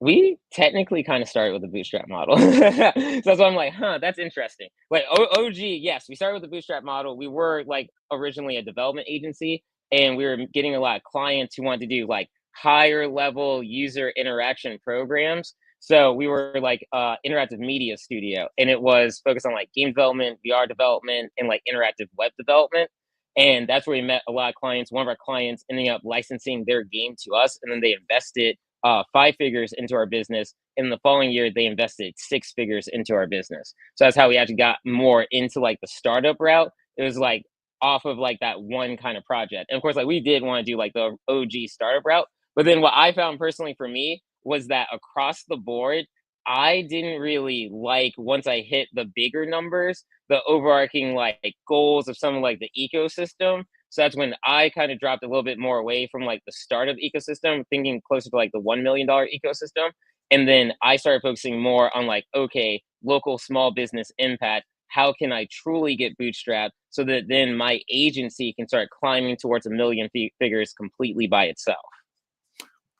We technically kind of started with a bootstrap model. So that's why I'm like, huh, that's interesting. Like OG, yes, we started with the bootstrap model. We were like originally a development agency, and we were getting a lot of clients who wanted to do like higher level user interaction programs. So we were like interactive media studio, and it was focused on like game development, VR development, and like interactive web development. And that's where we met a lot of clients. One of our clients ending up licensing their game to us, and then they invested 5 figures into our business. In the following year, they invested 6 figures into our business. So that's how we actually got more into like the startup route. It was like off of like that one kind of project. And of course, like we did want to do like the OG startup route. But then what I found personally for me was that across the board, I didn't really like once I hit the bigger numbers, the overarching like goals of something like the ecosystem. So that's when I kind of dropped a little bit more away from like the startup ecosystem, thinking closer to like the $1 million ecosystem. And then I started focusing more on like, okay, local small business impact. How can I truly get bootstrapped so that then my agency can start climbing towards a million figures completely by itself.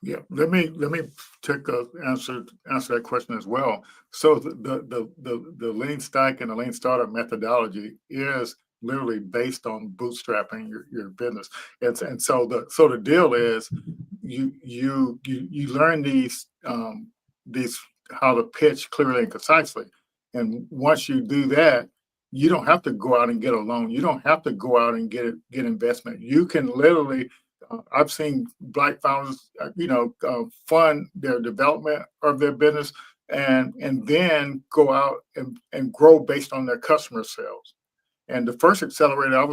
Yeah, let me take answer that question as well. So the lean stack and the lean startup methodology is literally based on bootstrapping your business. And so the deal is you learn these how to pitch clearly and concisely. And once you do that, you don't have to go out and get a loan. You don't have to go out and get investment. You can literally I've seen Black founders, fund their development of their business and then go out and grow based on their customer sales. And the first accelerator I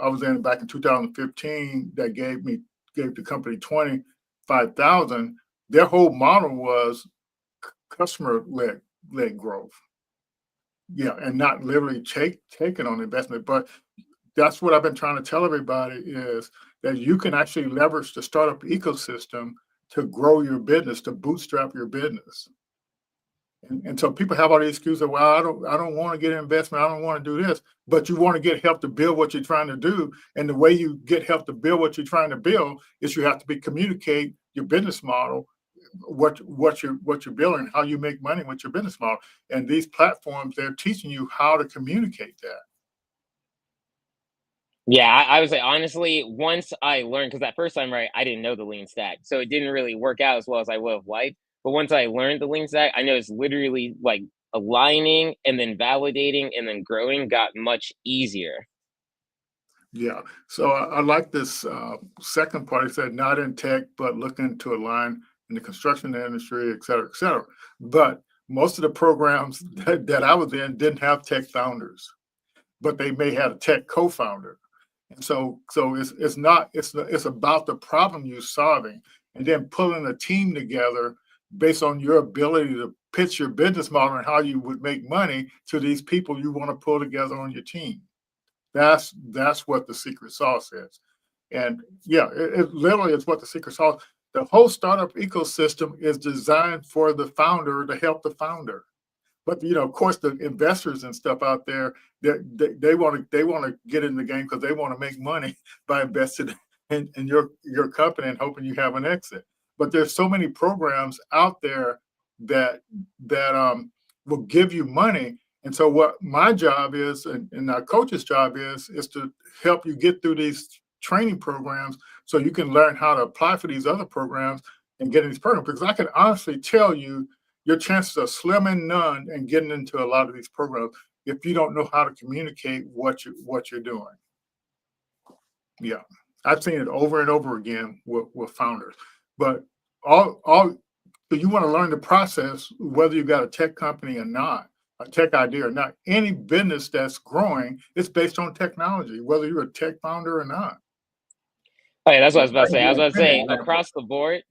was in back in 2015 that gave the company 25,000. Their whole model was customer led growth. Yeah, and not literally taking on investment, but that's what I've been trying to tell everybody is that you can actually leverage the startup ecosystem to grow your business, to bootstrap your business. And so people have all these excuses, well, I don't want to get investment, I don't want to do this, but you want to get help to build what you're trying to do. And the way you get help to build what you're trying to build is you have to communicate your business model, what you're building, how you make money with your business model. And these platforms, they're teaching you how to communicate that. Yeah, I would say honestly, once I learned, because that first time, right, I didn't know the lean stack, so it didn't really work out as well as I would have liked. But once I learned the lean stack, I know it's literally like aligning and then validating and then growing got much easier. Yeah. So I like this second part. It said not in tech, but looking to align in the construction industry, et cetera, et cetera. But most of the programs that I was in didn't have tech founders, but they may have a tech co-founder. And so it's about the problem you're solving and then pulling a team together based on your ability to pitch your business model and how you would make money to these people you want to pull together on your team. That's what the secret sauce is. And yeah, it literally is what the secret sauce. The whole startup ecosystem is designed for the founder to help the founder. But of course, the investors and stuff out there, they want to get in the game because they want to make money by investing in your company and hoping you have an exit. But there's so many programs out there that will give you money. And so what my job is, and our coach's job is to help you get through these training programs so you can learn how to apply for these other programs and get in these programs. Because I can honestly tell you, your chances are slim and none in getting into a lot of these programs if you don't know how to communicate what you're doing. Yeah, I've seen it over and over again with founders. But so you want to learn the process, whether you've got a tech company or not, a tech idea or not. Any business that's growing is based on technology, whether you're a tech founder or not. Oh yeah, that's what I was about to say. I was about to say across the board,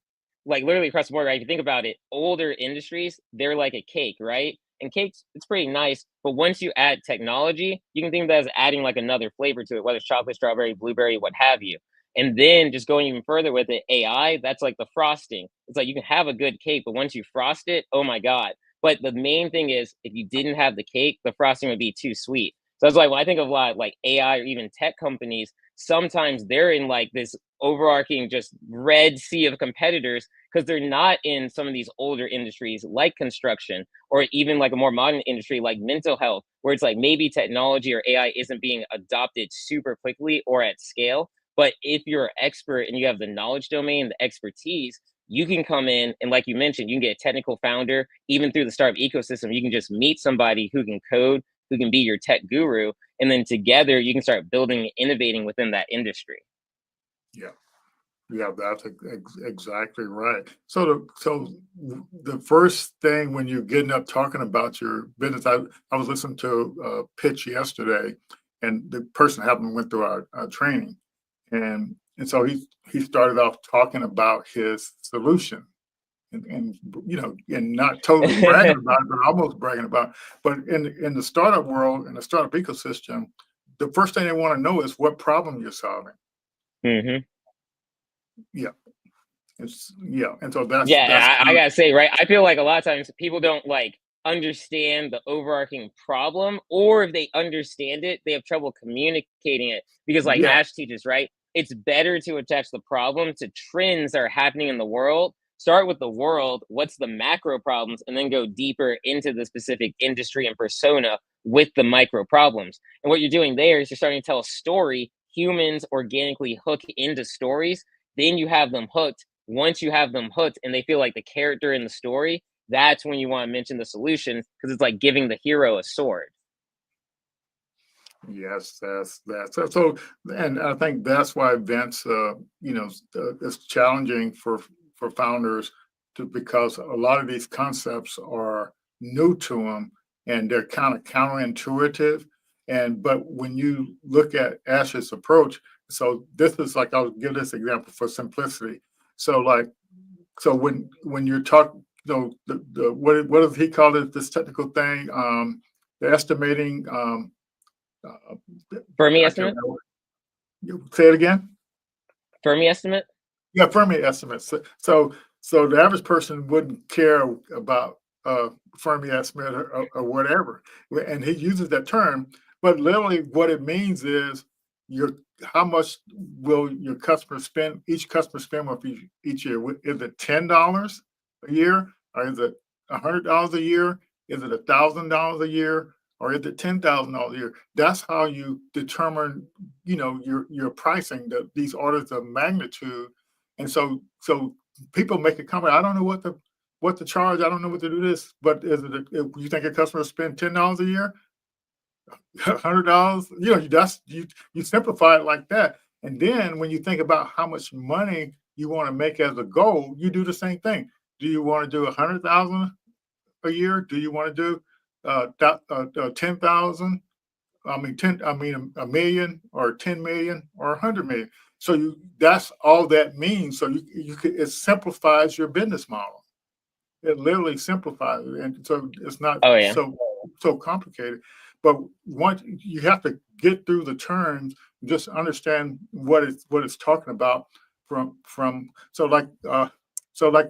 like literally across the board, right? If you think about it, older industries, they're like a cake, right? And cakes, it's pretty nice, but once you add technology, you can think of that as adding like another flavor to it, whether it's chocolate, strawberry, blueberry, what have you. And then just going even further with it, AI, that's like the frosting. It's like you can have a good cake, but once you frost it, oh my God. But the main thing is, if you didn't have the cake, the frosting would be too sweet. So that's why when I think of a lot like AI or even tech companies, sometimes they're in like this overarching just red sea of competitors because they're not in some of these older industries like construction or even like a more modern industry like mental health, where it's like maybe technology or AI isn't being adopted super quickly or at scale. But if you're an expert and you have the knowledge domain, the expertise, you can come in and, like you mentioned, you can get a technical founder. Even through the startup ecosystem, you can just meet somebody who can code, who can be your tech guru, and then together you can start building and innovating within that industry. Yeah. Yeah, that's exactly right. So the first thing when you're getting up talking about your business, I was listening to a pitch yesterday, and the person happened went through our training, and so he started off talking about his solution, and and not totally bragging about it, but almost bragging about it. But in the startup world, in the startup ecosystem, the first thing they want to know is what problem you're solving. Mm-hmm. Yeah. And so that's Yeah, I kind of, gotta say, right? I feel like a lot of times people don't like understand the overarching problem, or if they understand it, they have trouble communicating it. Because like Yeah. Ash teaches, right? It's better to attach the problem to trends that are happening in the world. Start with the world, what's the macro problems, and then go deeper into the specific industry and persona with the micro problems. And what you're doing there is you're starting to tell a story. Humans organically hook into stories, then you have them hooked. Once you have them hooked and they feel like the character in the story, that's when you want to mention the solution, because it's like giving the hero a sword. Yes, that's so, and I think that's why events, it's challenging for founders to, because a lot of these concepts are new to them and they're kind of counterintuitive. And but when you look at Ash's approach, so this is like, I'll give this example for simplicity. So like, so when you're talking, the what does he call it? This technical thing, the estimating. Uh, Fermi I can't estimate? remember. You say it again? Fermi estimate? Yeah, Fermi estimates. So the average person wouldn't care about Fermi estimate or whatever, and he uses that term. But literally, what it means is your how much will your customer spend? Each customer spend with each year. Is it $10 a year, or is it $100 a year? Is it $1,000 a year? Or is it $10,000 a year? That's how you determine, your pricing, these orders of magnitude. And so people make a comment. I don't know what to charge. I don't know what to do this. But if you think a customer spend $10 a year, $100, you simplify it like that. And then when you think about how much money you want to make as a goal, you do the same thing. Do you want to do 100,000 a year? Do you want to do 10,000? I mean, a million or 10 million or 100 million. So that's all that means. So it simplifies your business model. It literally simplifies it, and so it's not Oh yeah. so complicated. But once you have to get through the terms, just understand what it's talking about from so like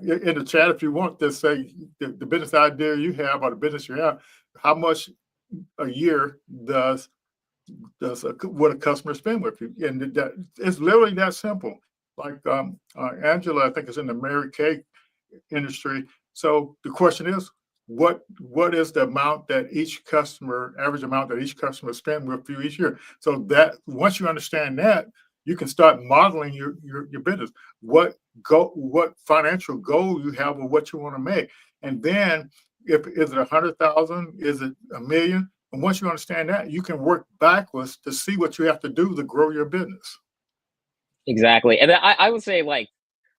in the chat, if you want to say the business idea you have or the business you have, how much a year would a customer spend with you? And that it's literally that simple. Like Angela, I think is in the Mary Kay industry. So the question is, what is the amount that average amount that each customer spend with you each year? So that once you understand that, you can start modeling your business. What financial goal you have or what you want to make, and then if is it 100,000, is it a million? And once you understand that, you can work backwards to see what you have to do to grow your business. Exactly. And then I would say, like,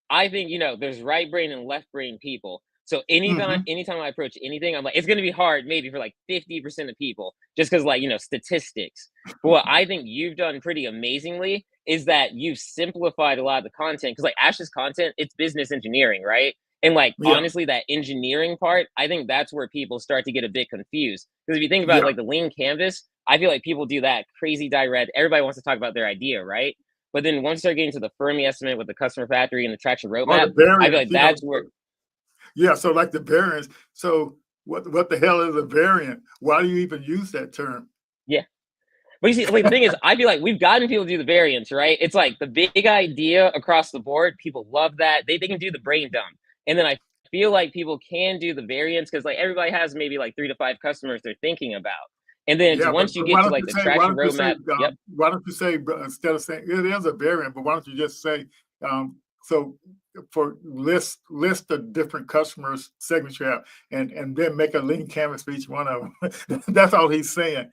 I think, there's right brain and left brain people. So Hmm. anytime I approach anything, I'm like, it's gonna be hard maybe for like 50% of people, just because like, statistics. But what I think you've done pretty amazingly is that you've simplified a lot of the content. Because like Ash's content, it's business engineering, right? And like Yeah, honestly, that engineering part, I think that's where people start to get a bit confused. Because if you think about yeah. like the lean canvas, I feel like people do that crazy direct. Everybody wants to talk about their idea, right? But then once you start getting to the Fermi estimate with the customer factory and the traction Or roadmap, the I feel variance, like that's where, yeah. So like the variance. So what the hell is a variant? Why do you even use that term? yeah. But you see, like the thing is, I feel like we've gotten people to do the variants, right? It's like the big idea across the board. People love that. They can do the brain dump. And then I feel like people can do the variants because like everybody has maybe like 3 to 5 customers they're thinking about. And then it's Yeah, once you but get to like the traction roadmap, yep. why don't you say instead of saying it is a variant, but why don't you just say so for list the different customers segments you have, and then make a lean canvas for each one of them. That's all he's saying.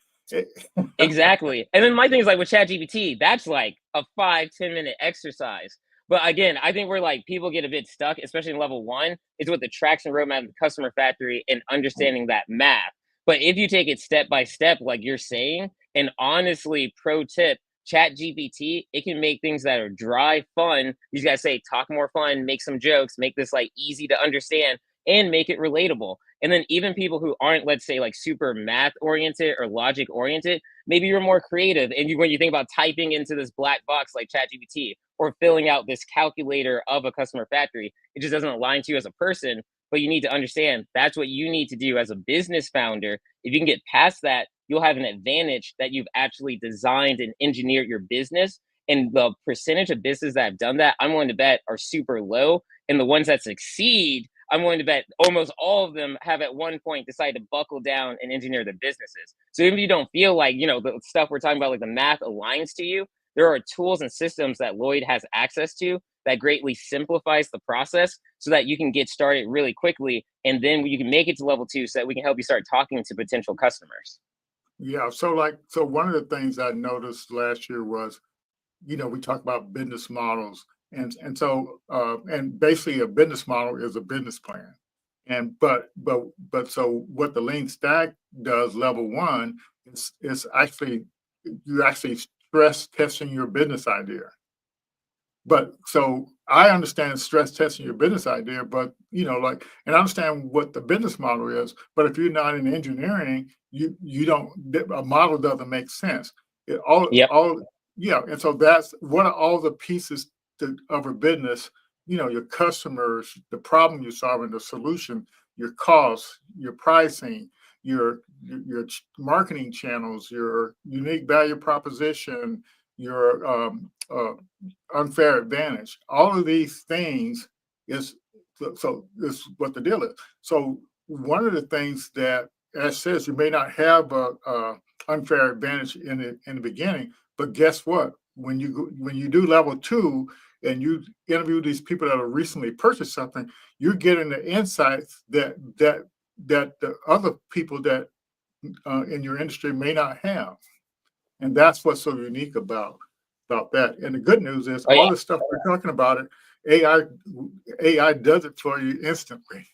Exactly. And then my thing is like with ChatGPT, that's like a 5-10 minute exercise. But again, I think where like people get a bit stuck, especially in level one, is with the traction roadmap, the customer factory, and understanding that math. But if you take it step by step, like you're saying, and honestly, pro tip, ChatGPT, it can make things that are dry fun. You just gotta say, talk more fun, make some jokes, make this like easy to understand, and make it relatable. And then even people who aren't, let's say, like super math oriented or logic oriented, maybe you're more creative. And when you think about typing into this black box like ChatGPT or filling out this calculator of a customer factory, it just doesn't align to you as a person. but you need to understand that's what you need to do as a business founder. If you can get past that, you'll have an advantage that you've actually designed and engineered your business. And the percentage of businesses that have done that, I'm willing to bet are super low. And the ones that succeed, I'm willing to bet almost all of them have at one point decided to buckle down and engineer their businesses. So even if you don't feel like, the stuff we're talking about, like the math aligns to you, there are tools and systems that Lloyd has access to that greatly simplifies the process so that you can get started really quickly. And then you can make it to level 2 so that we can help you start talking to potential customers. Yeah. So one of the things I noticed last year was, we talk about business models, and basically a business model is a business plan. And but so what the lean stack does, level 1, is actually you actually stress testing your business idea. But so I understand stress testing your business idea, but and I understand what the business model is. But if you're not in engineering, you don't a model doesn't make sense. It Yep. all Yeah, and so that's what are all the pieces of a business. Your customers, the problem you're solving, the solution, your costs, your pricing, your marketing channels, your unique value proposition, your unfair advantage. All of these things is is what the deal is. So one of the things that, as says, you may not have a unfair advantage in the beginning, but guess what? When you do level 2 and you interview these people that have recently purchased something, you're getting the insights that the other people that in your industry may not have, and that's what's so unique about that. And the good news is Oh yeah. all the stuff we're talking about, AI does it for you instantly.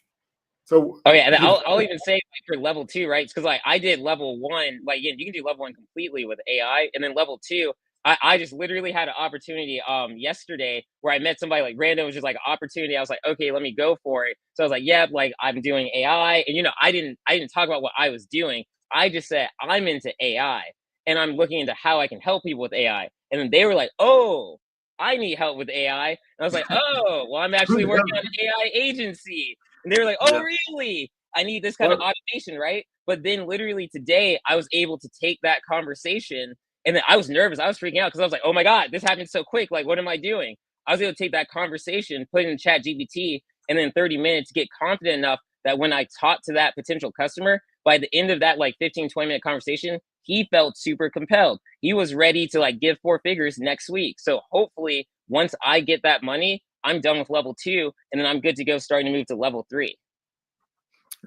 So Oh yeah, and I'll even say, like, for level 2, right? Because like I did level 1, like yeah, you can do level 1 completely with AI, and then level 2, I just literally had an opportunity yesterday where I met somebody like random, it was just like an opportunity. I was like, okay, let me go for it. So I was like, yeah, like I'm doing AI, and I didn't talk about what I was doing. I just said I'm into AI, and I'm looking into how I can help people with AI, and then they were like, oh, I need help with AI, and I was like, oh, well, I'm actually working on an AI agency. And they were like, "Oh, yeah, really? I need this kind of well, automation, right?" But then literally today, I was able to take that conversation, and then I was nervous. I was freaking out because I was like, "Oh my God, this happened so quick. Like, what am I doing?" I was able to take that conversation, put it in Chat GPT, and then 30 minutes get confident enough that when I talked to that potential customer, by the end of that like 15, 20-minute conversation, he felt super compelled. He was ready to like give 4 figures next week. So hopefully, once I get that money, I'm done with level 2, and then I'm good to go starting to move to level 3.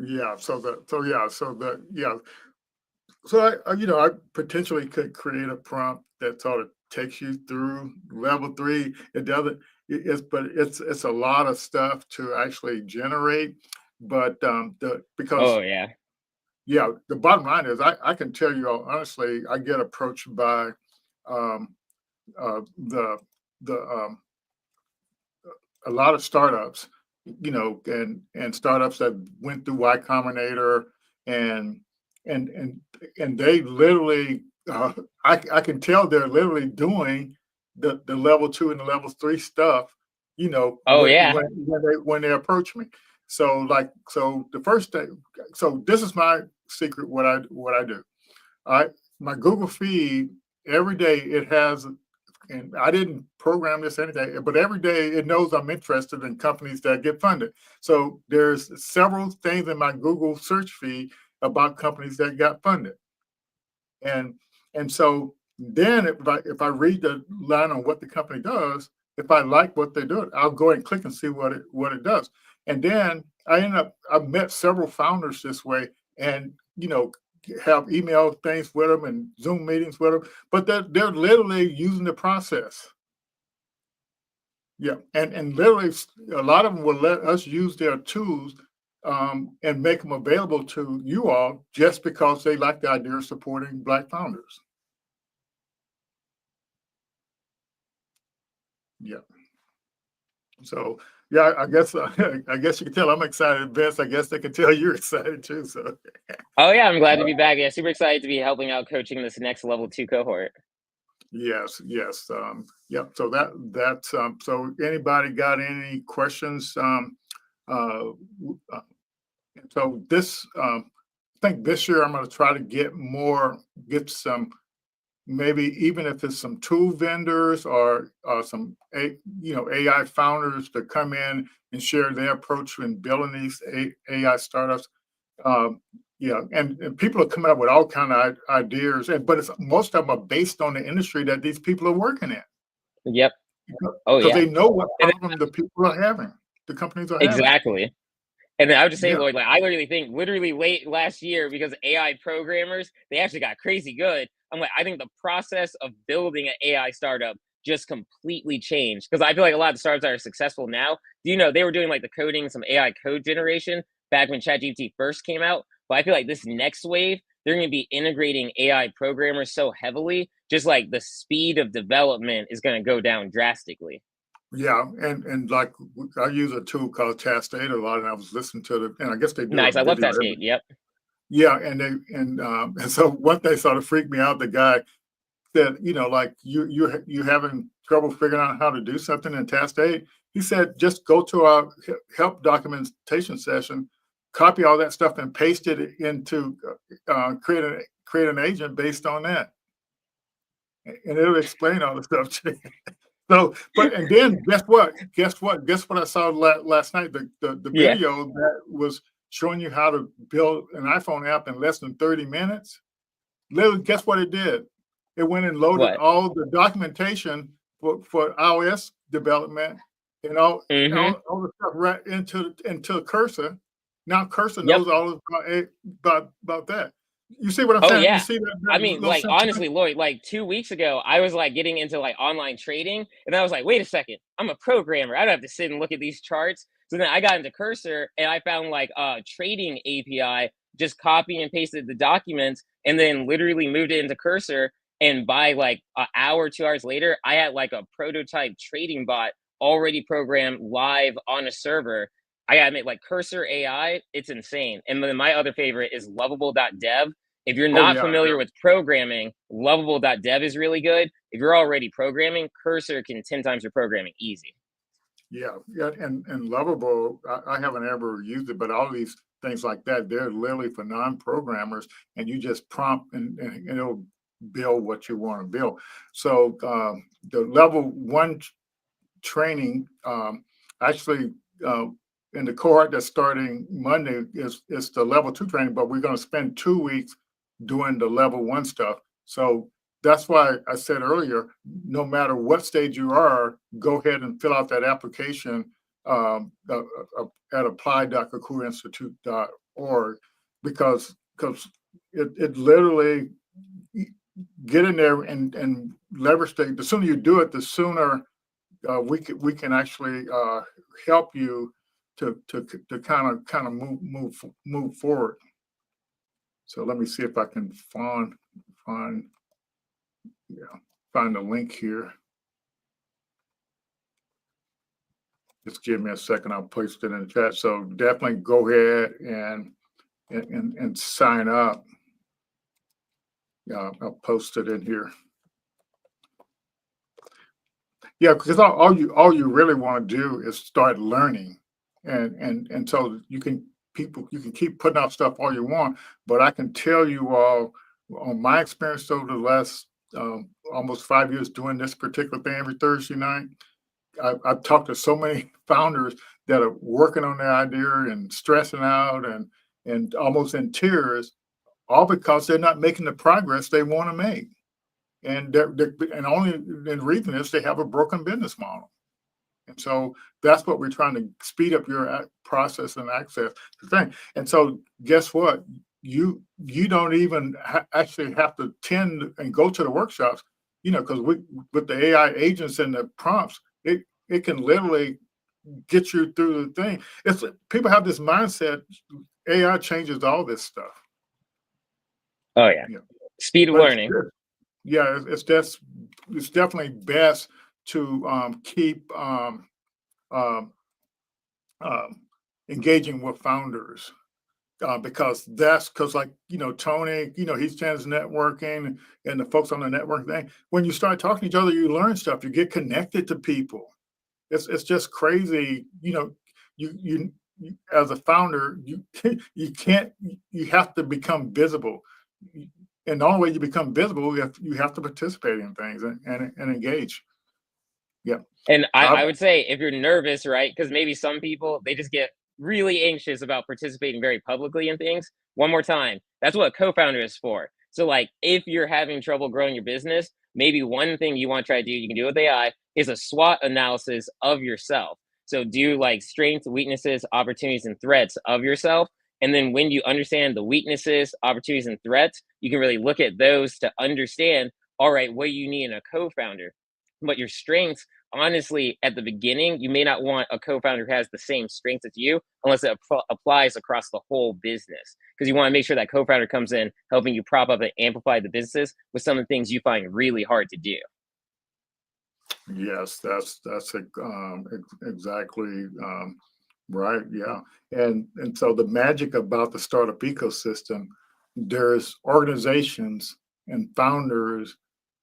yeah. So I potentially could create a prompt that sort of takes you through level 3. It doesn't. But it's a lot of stuff to actually generate. But because Oh yeah. yeah, the bottom line is I can tell you all honestly, I get approached by um, the a lot of startups, and startups that went through Y Combinator, and and and and they literally, I can tell they're literally doing the level 2 and the level 3 stuff, Oh yeah. when they approach me. So the first thing, so this is my secret. What I do. I My Google feed every day it has, and I didn't program this anything, but every day it knows I'm interested in companies that get funded. So there's several things in my Google search feed about companies that got funded. And so then if I read the line on what the company does, if I like what they do, I'll go and click and see what it does. And then I've met several founders this way, and have email things with them and Zoom meetings with them, but they're literally using the process. Yeah, and literally a lot of them will let us use their tools, and make them available to you all just because they like the idea of supporting Black founders. Yeah. So yeah, I guess I guess you can tell I'm excited, Vince. I guess they can tell you're excited too. So Oh yeah, I'm glad to be back. Yeah, super excited to be helping out coaching this next level 2 cohort. yes, yes, yeah. So that's so anybody got any questions? Uh, and so this, I think this year I'm going to try to get some, maybe even if it's some tool vendors or some AI founders to come in and share their approach in building these AI startups. Um, yeah, and people are coming up with all kind of ideas, but most of them are based on the industry that these people are working in, Yep. Oh because yeah. they know what And problem the people are having, the companies are having. exactly. And then I would just say, Yeah, Lloyd, like I literally think literally late last year because AI programmers, they actually got crazy good. I'm like, I think the process of building an AI startup just completely changed. Because I feel like a lot of the startups that are successful now, they were doing like the coding, some AI code generation back when ChatGPT first came out. But I feel like this next wave, they're going to be integrating AI programmers so heavily, just like the speed of development is going to go down drastically. yeah, and like I use a tool called Task Data a lot, and I was listening to and I guess they do a Nice. I love video Tascade. every. Yep. Yeah, and so one thing sort of freaked me out. The guy said, like you having trouble figuring out how to do something in Task 8. He said, just go to our help documentation session, copy all that stuff, and paste it into create an agent based on that, and it'll explain all the stuff to you. So, and then guess what? Guess what I saw last night? The Yeah. video that was showing you how to build an iPhone app in less than 30 minutes. Literally, guess what it did? It went and loaded What? all the documentation for iOS development and all, Mm-hmm. all the stuff right into Cursor. Now Cursor Yep. knows all about that. You see what I'm Oh saying? You yeah. see that, I that mean, little like simple thing? honestly, Lloyd, like 2 weeks ago, I was like getting into like online trading, and I was like, wait a second, I'm a programmer. I don't have to sit and look at these charts. So then I got into Cursor and I found like a trading API, just copy and pasted the documents, and then literally moved it into Cursor. And by like an hour, 2 hours later, I had like a prototype trading bot already programmed live on a server. I gotta admit, like Cursor AI, it's insane. And then my other favorite is lovable.dev. If you're Oh not yeah, familiar with programming, lovable.dev is really good. If you're already programming, Cursor can 10 times your programming easy. yeah. And Lovable, I haven't ever used it, but all these things like that, they're literally for non-programmers, and you just prompt and it'll build what you want to build. So the level one training, actually, in the cohort that's starting Monday is the level two training, but we're going to spend 2 weeks doing the level one stuff. So that's why I said earlier, no matter what stage you are, go ahead and fill out that application at apply.kakuinstitute.org, because it literally, get in there and leverage the sooner you do it, the sooner we can actually help you to kind of move forward. So let me see if I can find yeah find the link here. Just give me a second. I'll paste it in the chat. So definitely go ahead and sign up. Yeah, I'll post it in here. Yeah, because all you really want to do is start learning, and so you can keep putting out stuff all you want, but I can tell you all on my experience over the last almost 5 years doing this particular thing every Thursday night. I've talked to so many founders that are working on their idea and stressing out and almost in tears, all because they're not making the progress they want to make. And and only the reason is they have a broken business model. And so that's what we're trying to speed up your process and access to thing. And so guess what? You don't even actually have to attend and go to the workshops, because with the AI agents and the prompts, it can literally get you through the thing. It's people have this mindset, AI changes all this stuff. Oh yeah. Yeah. Speed of But it's learning. good. Yeah, it's definitely best to keep um, um, engaging with founders, because like Tony, he's trans networking and the folks on the network thing. When you start talking to each other, you learn stuff. You get connected to people. It's just crazy. You as a founder, you can't, you have to become visible. And the only way you become visible, you have to participate in things and engage. Yeah. And I would say if you're nervous, right? Because maybe some people they just get really anxious about participating very publicly in things. One more time, that's what a co-founder is for. So like if you're having trouble growing your business, maybe one thing you want to try to do, you can do with AI, is a SWOT analysis of yourself. So do like strengths, weaknesses, opportunities, and threats of yourself. And then when you understand the weaknesses, opportunities, and threats, you can really look at those to understand, all right, what you need in a co-founder. But your strengths, honestly, at the beginning, you may not want a co-founder who has the same strengths as you unless it applies across the whole business. Because you want to make sure that co-founder comes in helping you prop up and amplify the business with some of the things you find really hard to do. Yes, that's exactly right. Yeah, and so the magic about the startup ecosystem, there's organizations and founders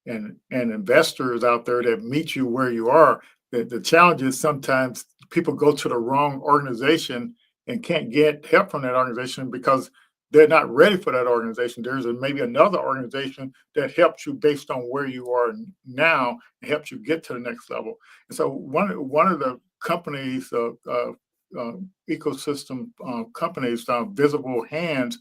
and investors out there that meet you where you are. The challenge is sometimes people go to the wrong organization and can't get help from that organization because they're not ready for that organization. There's maybe another organization that helps you based on where you are now and helps you get to the next level. And so one of the companies, ecosystem companies, Visible Hands,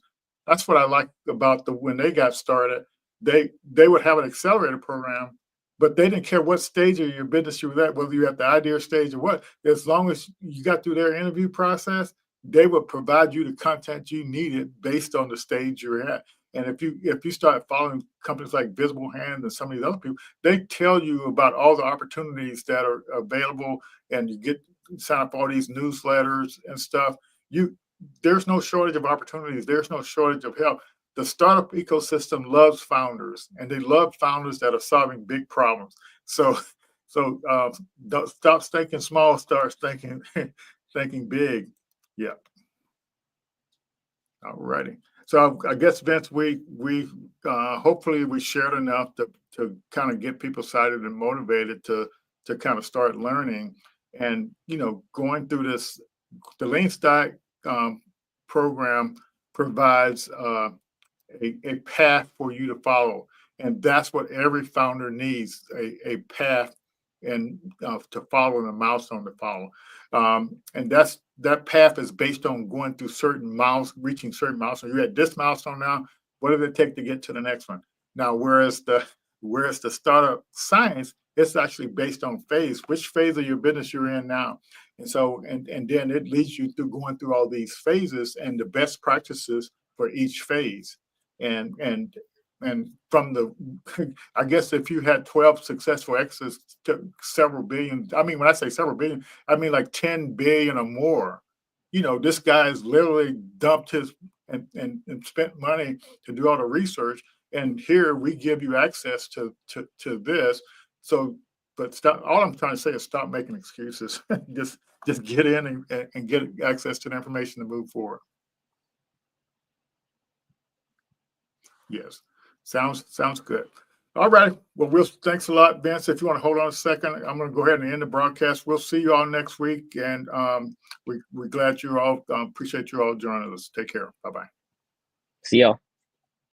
that's what I like about when they got started. They would have an accelerator program, but they didn't care what stage of your business you were at, whether you're at the idea stage or what. As long as you got through their interview process, they would provide you the content you needed based on the stage you're at. And if you start following companies like Visible Hands and some of these other people, they tell you about all the opportunities that are available, and you sign up for all these newsletters and stuff. There's no shortage of opportunities. There's no shortage of help. The startup ecosystem loves founders, and they love founders that are solving big problems. So don't stop thinking small, start thinking thinking big. Yeah. All righty. So I guess Vince, we hopefully we shared enough to kind of get people excited and motivated to kind of start learning, and going through this. The LeanStack program provides a path for you to follow, and that's what every founder needs: a path and to follow, and a milestone to follow. And that path is based on going through reaching certain milestones. You're at this milestone now. What does it take to get to the next one? Now, whereas the startup science, it's actually based on phase. Which phase of your business you're in now? And so, and then it leads you through going through all these phases and the best practices for each phase. And from I guess if you had 12 successful exits to several billion, I mean, when I say several billion, I mean like 10 billion or more. This guy has literally dumped his and spent money to do all the research. And here we give you access to this. So, but stop. All I'm trying to say is stop making excuses. just get in and get access to the information to move forward. Yes, sounds good. All right. Well, thanks a lot, Vince. If you want to hold on a second, I'm going to go ahead and end the broadcast. We'll see you all next week, and we're glad you all appreciate you all joining us. Take care. Bye bye. See y'all.